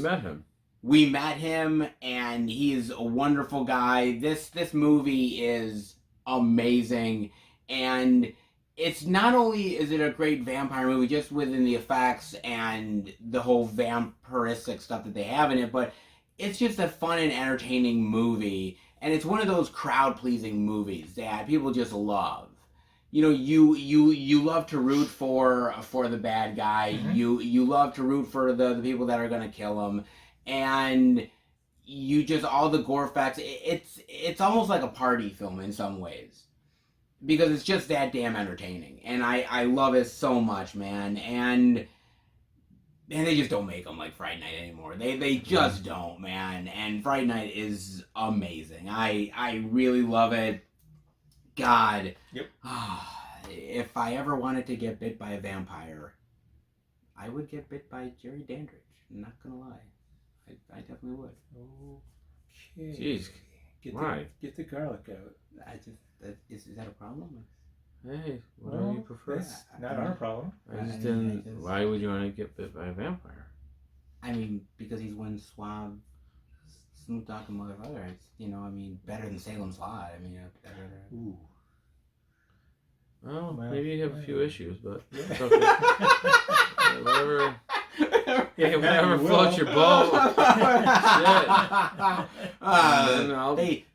We met him, and he's a wonderful guy. This movie is amazing, and it's not only is it a great vampire movie just within the effects and the whole vampiristic stuff that they have in it, but it's just a fun and entertaining movie, and it's one of those crowd-pleasing movies that people just love. You know, you love to root for the bad guy. You love to root for the people that are gonna kill him. And you just, all the gore effects, it's almost like a party film in some ways. Because it's just that damn entertaining. And I love it so much, man. And they just don't make them like Fright Night anymore. They just don't, man. And Fright Night is amazing. I really love it. God. Yep. If I ever wanted to get bit by a vampire, I would get bit by Jerry Dandridge. I'm not gonna lie. I definitely would. Okay. Jeez. Get the garlic out. Is that a problem? Hey, whatever you prefer. That's not our problem. I just didn't. Why would you want to get bit by a vampire? I mean, because he's one suave, smooth talking motherfucker. It's, better than Salem's Lot. I mean, better. Ooh. Well, maybe you have a few issues, but it's okay. Whatever. Yeah, whatever floats your boat.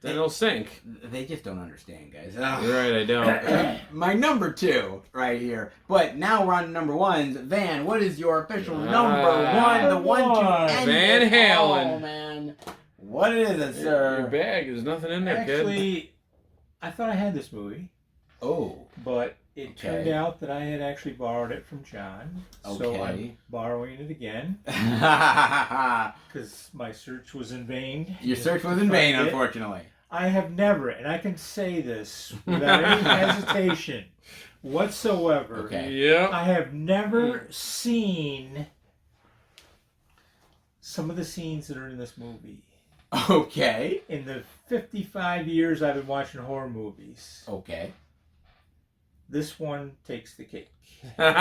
Then it'll sink. They just don't understand, guys. You're right, I don't. My number 2 right here. But now we're on to number 1s. Van, what is your official number 1? The one to end Van Halen. Oh, man. What is it, sir? Your bag. There's nothing in there, kid. Actually, I thought I had this movie. Oh. But it turned out that I had actually borrowed it from John. Okay. So I'm borrowing it again. Because my search was in vain. Your search was in vain, unfortunately. I have never, and I can say this without any hesitation whatsoever. Okay. Yep. I have never seen some of the scenes that are in this movie. Okay. In the 55 years I've been watching horror movies. Okay. This one takes the cake. Terrifier.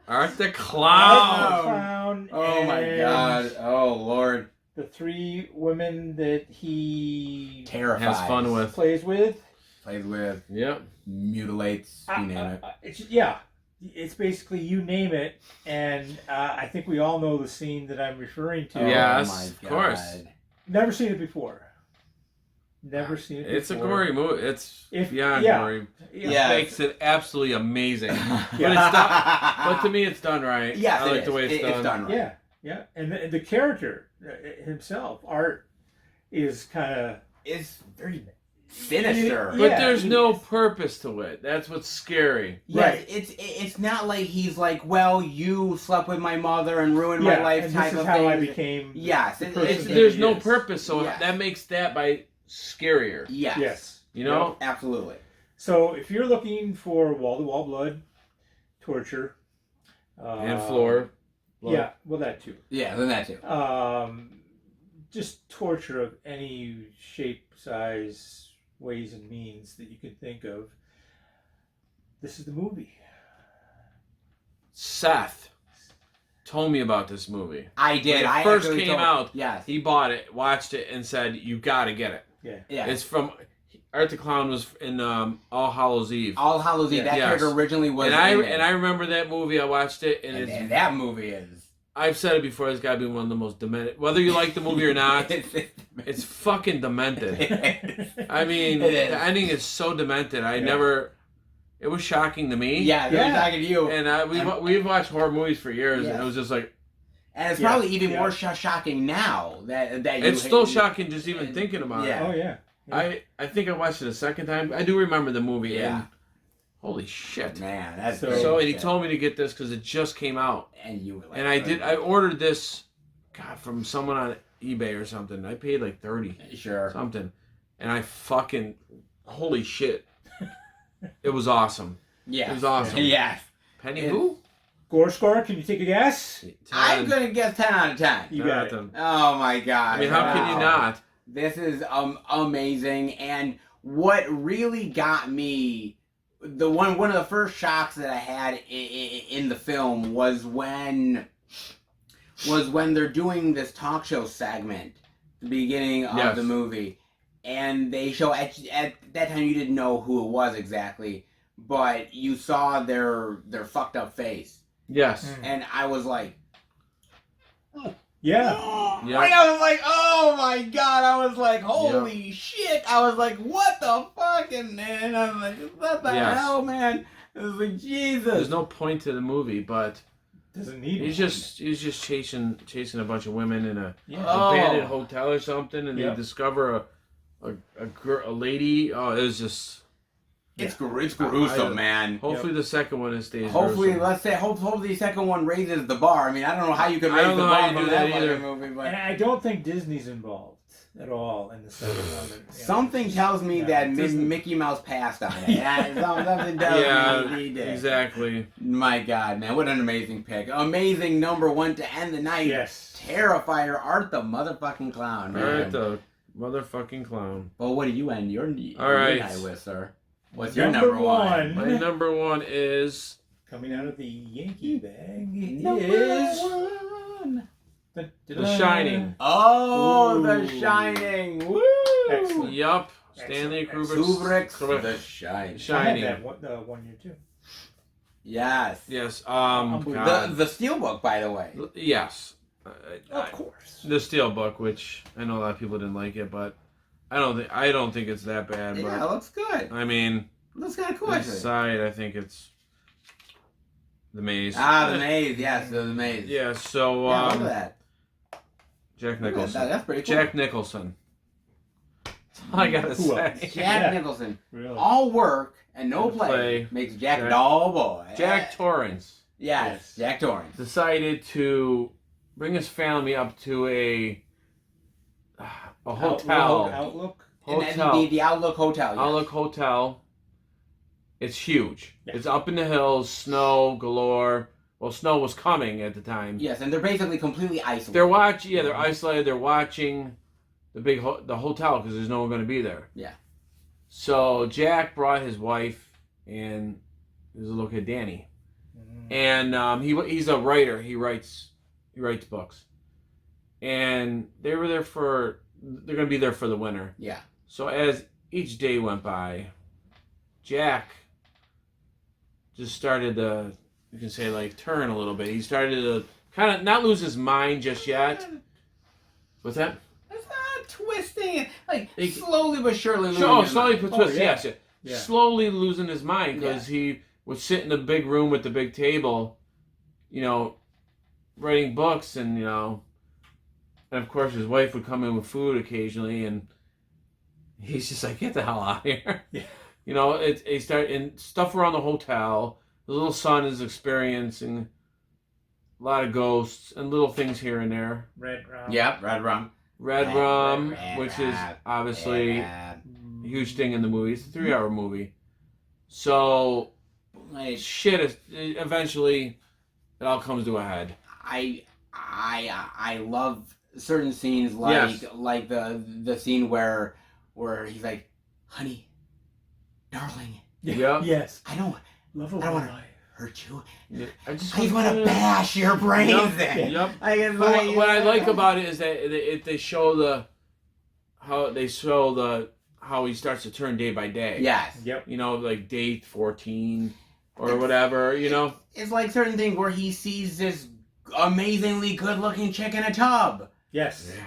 Art the Clown. Clown. Oh my god. Oh Lord. The 3 women that he Terrifies. Has fun with. plays with. Yep. Mutilates. You name it. It's basically you name it, and I think we all know the scene that I'm referring to. Yes, of course. Never seen it before. Never seen it before. It's a gory movie. It's beyond gory. Yeah. It makes it absolutely amazing. But it's done, but to me, it's done right. Yes, I like the way it's done. It's done right. Yeah. And the character himself, Art, is kind of... It's very sinister. But there's no purpose to it. That's what's scary. Yes, right. It's not like he's like, well, you slept with my mother and ruined my life and type this is of how thing. I became... Yes. There's no purpose, so that makes that by scarier. Yes. You know? Yep, absolutely. So if you're looking for wall-to-wall blood, torture... and floor. Blood. Yeah, well, that too. Yeah, then that too. Just torture of any shape, size, ways, and means that you can think of. This is the movie. Seth told me about this movie. I did. When it first came out, yes. he bought it, watched it, and said, "You got to get it." Yeah. It's from Art the Clown was in All Hallows Eve. All Hallows Eve. That character originally was. And I remember that movie. I watched it, and that movie is. I've said it before. It's got to be one of the most demented. Whether you like the movie or not, it's fucking demented. I mean, the ending is so demented. it was shocking to me. Yeah, they're talking to you. And we've watched horror movies for years, and it was just like. And it's probably even more shocking now that you. It's still shocking just even thinking about it. Oh yeah. I think I watched it a second time. I do remember the movie. Yeah. And holy shit. Man, that's so and he told me to get this because it just came out. And you were like, and I ordered this, God, from someone on eBay or something. I paid like $30. Sure. Something. And I fucking, holy shit. It was awesome. Yeah. It was awesome. Yes. Penny who? Gore score, can you take a guess? 10. I'm going to guess 10 out of 10. You got it. Oh my God. I mean, how can you not? This is amazing. And what really got me, one of the first shocks that I had in the film was when they're doing this talk show segment, the beginning of the movie, and they show at that time you didn't know who it was exactly, but you saw their fucked up face. Yes. And I was like, Yeah. I was like, oh my God. I was like, holy shit. I was like, what the fuck? And I was like, what the hell, man? I was like, Jesus. There's no point to the movie, but doesn't need he's just chasing a bunch of women in a abandoned hotel or something, and they discover a lady. Oh, it was just. It's gruesome, man. Hopefully the second one stays. Hopefully, gruesome. hopefully the second one raises the bar. I mean, I don't know how you could raise the bar from that fucking movie, but and I don't think Disney's involved at all in the second one. Something tells me that Mickey Mouse passed on it. Something tells me he did. Exactly. My God, man, what an amazing pick! Amazing number one to end the night. Yes. Terrifier, Art the motherfucking clown, man. Art the motherfucking clown. Well, what do you end your night with, sir? What's your number one? My number one is coming out of the Yankee bag. The Shining. Oh, The Shining! Woo! Excellent. Yup. Stanley Kubrick's The Shining. Shining. I had that one year too. Yes. Yes. The Steelbook, by the way. Yes. Of course. The Steelbook, which I know a lot of people didn't like it, but I don't think it's that bad. Yeah, but it looks good. I mean, It looks kind of cool. inside, I think it's The Maze. The Maze. Yes, the Maze. Yeah. So Yeah, look at that. Jack Nicholson. That's pretty cool. Jack Nicholson. That's all I gotta Who say. else? Jack Nicholson. Really? All work and no And play play. makes Jack a dull boy. Jack Torrance Yes, Jack Torrance. decided to bring his family up to a hotel. Outlook. Hotel. The Outlook Hotel. Yes. Outlook Hotel. It's huge. Yeah. It's up in the hills, snow galore. Well, snow was coming at the time. Yes, and they're basically completely isolated. They're watching. Yeah, they're isolated. They're watching the hotel because there's no one going to be there. Yeah. So Jack brought his wife and his little kid Danny, and he's a writer. He writes books, and they're going to be there for the winter. Yeah. So as each day went by, Jack just started to, you can say, like, turn a little bit. He started to kind of not lose his mind just yet. What's that? It's not twisting. Like, slowly but surely losing his Slowly mind. but twist, yeah. yes. Yeah. Slowly losing his mind because he would sit in the big room with the big table, writing books, and, and of course his wife would come in with food occasionally, and he's just like, get the hell out of here. Yeah. He started, and stuff around the hotel. The little son is experiencing a lot of ghosts and little things here and there. Red rum. Yep, Red Rum. Red Rum, Red which is obviously Red a huge thing in the movie. It's a 3-hour movie. So, eventually, it all comes to a head. I love certain scenes like the scene where he's like, honey, darling, Yep. Yes. I don't Love want of to life. hurt you. I I just want to bash your brains in. Yep. What What I like about it is that they show how he starts to turn day by day. Yes. Yep. Like day 14 or whatever. It's like certain things where he sees this amazingly good-looking chick in a tub. Yes. Yeah.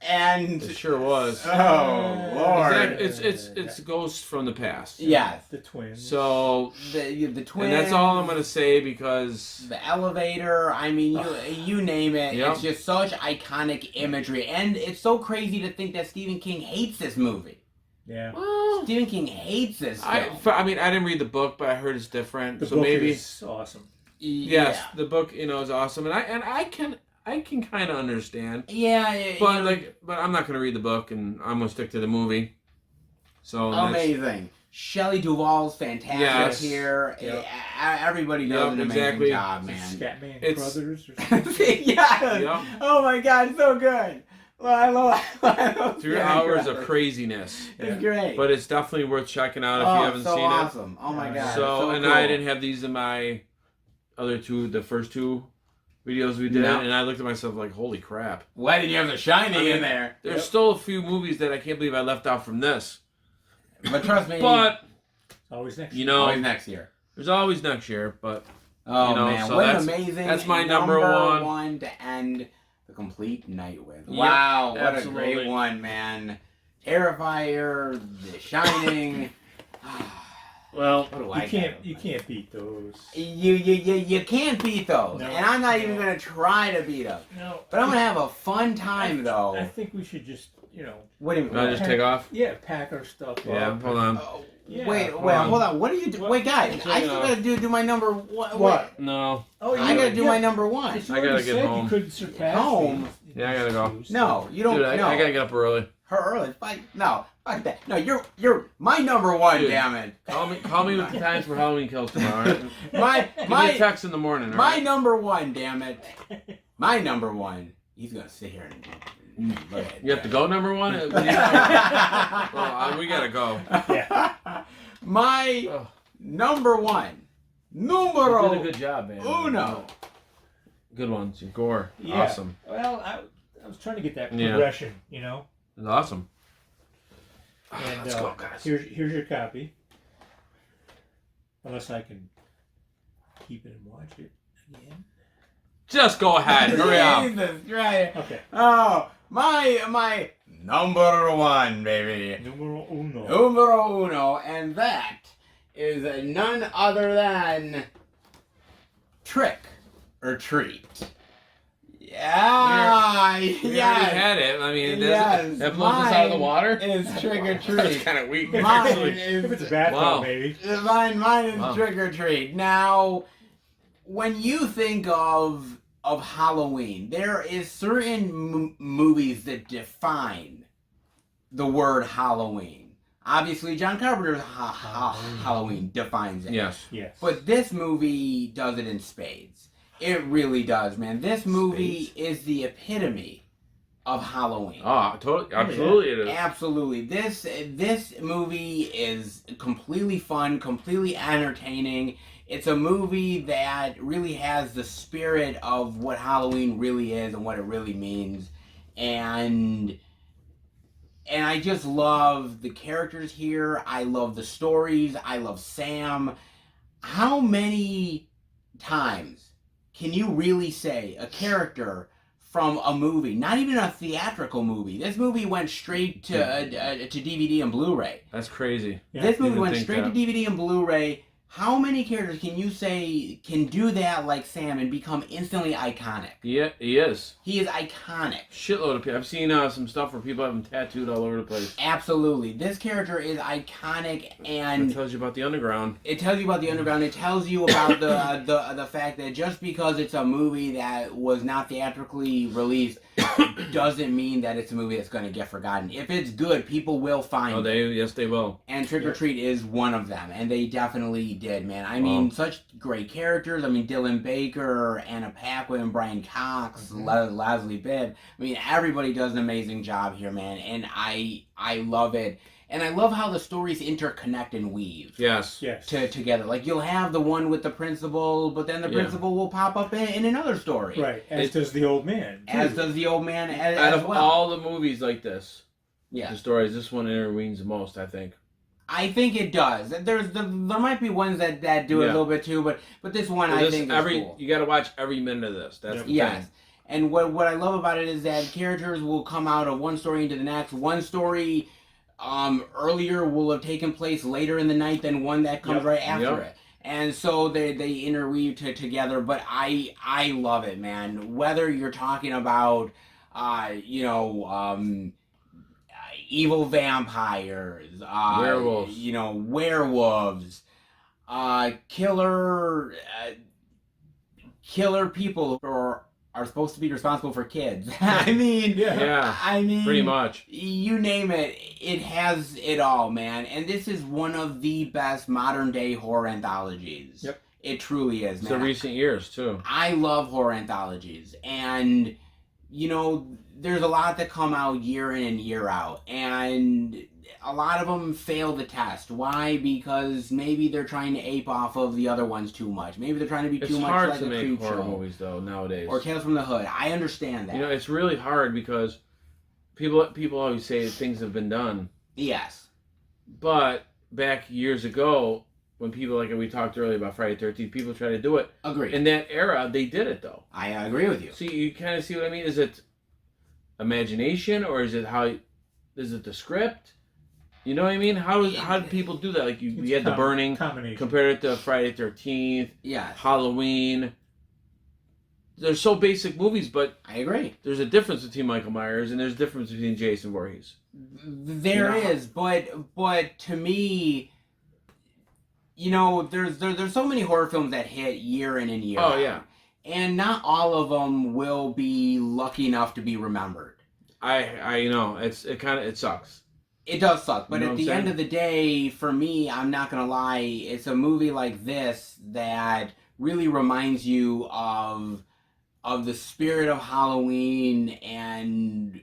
And It sure was. oh Lord, It's ghosts from the past. yes, The twins. So the twins. and that's all I'm gonna say because The elevator. I mean, you name it. Yep. It's just such iconic imagery, and it's so crazy to think that Stephen King hates this movie. Yeah. well, Stephen King hates this film. I mean I didn't read the book, but I heard it's different. The so book maybe is awesome. yes, Yeah. the book is awesome, and I can kind of understand. Yeah, But I'm not gonna read the book, and I'm gonna stick to the movie. So amazing. Shelley Duvall's fantastic Yes. here. Yep. Everybody does Yep, an amazing exactly. job, man. Scatman It's- Brothers or something. yes. Yep. Oh my God, so good. I love 3 Scatman hours of Brothers. craziness, It's great. but it's definitely worth checking out if oh, you haven't so seen awesome. Oh my Yeah. God. it. So and cool. I didn't have these in my the first 2 videos we did, No. and I looked at myself like, holy crap. Why did you have The Shining I mean, in there? There's Yep. still a few movies that I can't believe I left out from this. But trust me, But Always next. you know, always next year. there's always next year. But Oh You know, man, so what an that's- amazing that's my number one. to end the complete night with. Yep, Wow, what absolutely. a great one, man. Terrifier, The Shining. well, What do I You can't beat those. You can't beat those, No. and I'm not even No. gonna try to beat them. No. But I'm gonna have a fun time I though. think we should just, What do you? I just take off. pack our stuff Yeah, up. hold on. Oh, Yeah, wait, hold wait, on. hold on. What are you? Wait, guys, I'm I taking still off. gotta do my number one. What? No, Oh, I gotta do my number one. You I gotta already get said home. You couldn't surpass Home? these Yeah, I gotta go. two, so- No, you don't. dude, I no, gotta get up early. her early. No, fuck that. No, you're my number one. Dude. Damn it. Call me with the times for Halloween kills tomorrow. All right? My Give me a my text in the morning. All my right? number one. Damn it. My number one. He's gonna sit here and look at You have to go number one. What do you know? Well, we gotta go. Yeah. My Oh, number one. you Numero did a good job, man. uno. Good ones. Gore. Yeah. Awesome. Well, I was trying to get that Yeah. progression, It's awesome. And Let's go, guys. here's your copy. Unless I can keep it and watch it again. Just go ahead. Hurry up. Jesus Christ. Okay. Oh, my number one, baby. Numero uno. Numero uno, and that is none other than Trick or Treat. Yeah, We already yes. had it. I mean, Yes, that blows us out of the mine water. is Trick or That's Treat. kind of weak. Mine actually. If it's a is bathtub, Wow. maybe. mine is Wow. Trick or Treat. Now, when you think of Halloween, there is certain movies that define the word Halloween. Obviously, John Carpenter's Halloween defines it. Yes. Yes. But this movie does it in spades. It really does, man. This movie is the epitome of Halloween. Oh, totally. Absolutely, it is. Absolutely. This movie is completely fun, completely entertaining. It's a movie that really has the spirit of what Halloween really is and what it really means. And I just love the characters here. I love the stories. I love Sam. How many times can you really say a character from a movie, not even a theatrical movie? This movie went straight to DVD and Blu-ray. That's crazy. Yeah, This movie didn't went think straight that. to DVD and Blu-ray. How many characters can you say can do that like Sam and become instantly iconic? Yeah, he is. He is iconic. Shitload of people. I've seen some stuff where people have him tattooed all over the place. Absolutely. This character is iconic, It and tells you about the underground. it tells you about the underground. It tells you about the fact that just because it's a movie that was not theatrically released doesn't mean that it's a movie that's going to get forgotten. If it's good, people will find it. Yes, they will. And Trick or Treat is one of them, and they definitely did, man. I mean, such great characters. I mean, Dylan Baker, Anna Paquin, Brian Cox, Leslie Bibb. I mean, everybody does an amazing job here, man, and I love it. And I love how the stories interconnect and weave. Yes. Yes. Together. Like, you'll have the one with the principal, but then the Yeah. principal will pop up in another story. Right. As does the old man. As too. does the old man as Out of well. all the movies like this, Yeah. the stories, this one intervenes the most, I think. I think it does. There might be ones that do it a Yeah. little bit too, but this one I think is cool. You got to watch every minute of this. That's Yep. the Yes. thing. And what I love about it is that characters will come out of one story into the next. One story earlier will have taken place later in the night than one that comes right after it. And so they interweave together, but I love it, man. Whether you're talking about, evil vampires, werewolves, werewolves, killer people who are supposed to be responsible for kids. I mean, pretty much. You name it, it has it all, man. And this is one of the best modern day horror anthologies. Yep. It truly is, man. It's the recent years, too. I love horror anthologies. And, there's a lot that come out year in and year out. And a lot of them fail the test. Why? Because maybe they're trying to ape off of the other ones too much. Maybe they're trying to be too much like to a make horror Show. movies, though, nowadays. Or Tales from the Hood. I understand that. It's really hard because people always say that things have been done. Yes. But back years ago, when people, like we talked earlier about Friday the 13th, people try to do it. Agreed. In that era, they did it, though. I agree with you. So you kind of see what I mean? Is it imagination, or is it the script? You know what I mean? How did people do that? Like we had The Burning, compared it to Friday the 13th, Halloween. They're so basic movies, but I agree. There's a difference between Michael Myers and there's a difference between Jason Voorhees. There is, but to me, there's so many horror films that hit year in and year out. Oh yeah. And not all of them will be lucky enough to be remembered. I know it sucks. It does suck, but at the end of the day, for me, I'm not gonna lie, it's a movie like this that really reminds you of the spirit of Halloween and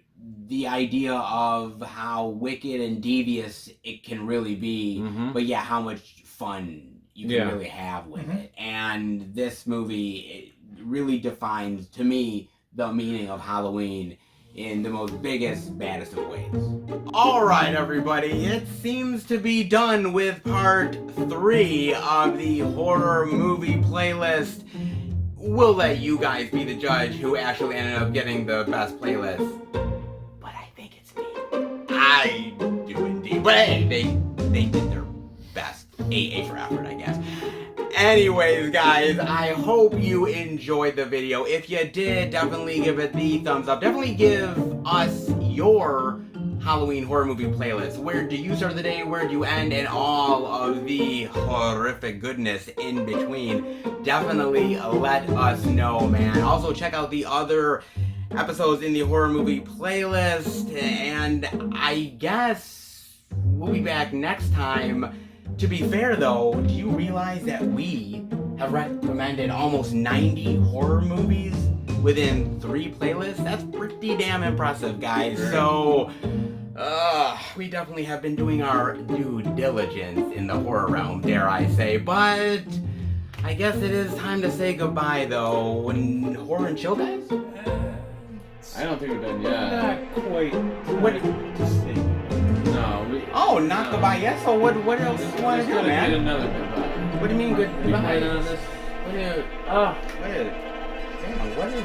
the idea of how wicked and devious it can really be, but how much fun you can really have with it. And this movie, it really defines, to me, the meaning of Halloween in the most biggest, baddest of ways. Alright everybody, it seems to be done with part 3 of the horror movie playlist. We'll let you guys be the judge who actually ended up getting the best playlist. But I think it's me. I do indeed. But hey, they did their best. A for effort, I guess. Anyways, guys, I hope you enjoyed the video. If you did, definitely give it the thumbs up. Definitely give us your Halloween horror movie playlist. Where do you start the day? Where do you end? And all of the horrific goodness in between. Definitely let us know, man. Also, check out the other episodes in the horror movie playlist. And I guess we'll be back next time. To be fair, though, do you realize that we have recommended almost 90 horror movies within 3 playlists? That's pretty damn impressive, guys. So, we definitely have been doing our due diligence in the horror realm, dare I say. But I guess it is time to say goodbye, though. Horror and chill, guys? I don't think we're done yet. Not quite. No. Not goodbye yet? So what else do you want to do, man? Another goodbye. What do you mean goodbye? On this? What is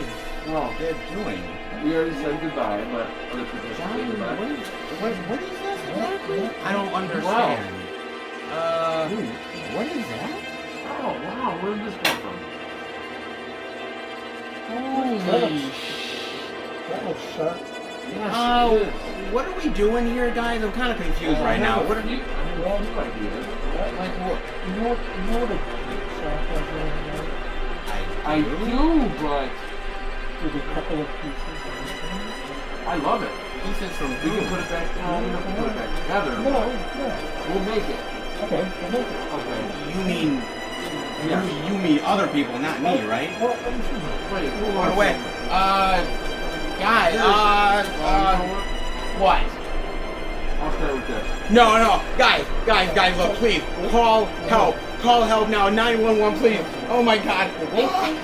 they're doing? We already said goodbye, but other people should say goodbye. What is this exactly? I don't understand. What is that? Oh, wow, where did this come from? Holy That was sharp. Yes, what are we doing here, guys? I'm kind of confused right now. What are you? Well, you might do it. Like what? You know what a sharp was there? I do, but With a couple of pieces of everything. I love it. Pieces from We can put it back. We don't have to put it back together. No, but no. we'll make it. Okay, we'll make it. Okay. You mean other people, not me, right? Well, let me see. Wait. Run away. Guys, what? I'll start with this. No, guys, look, please, call help now, 911, please. Oh my God. Wait, wait.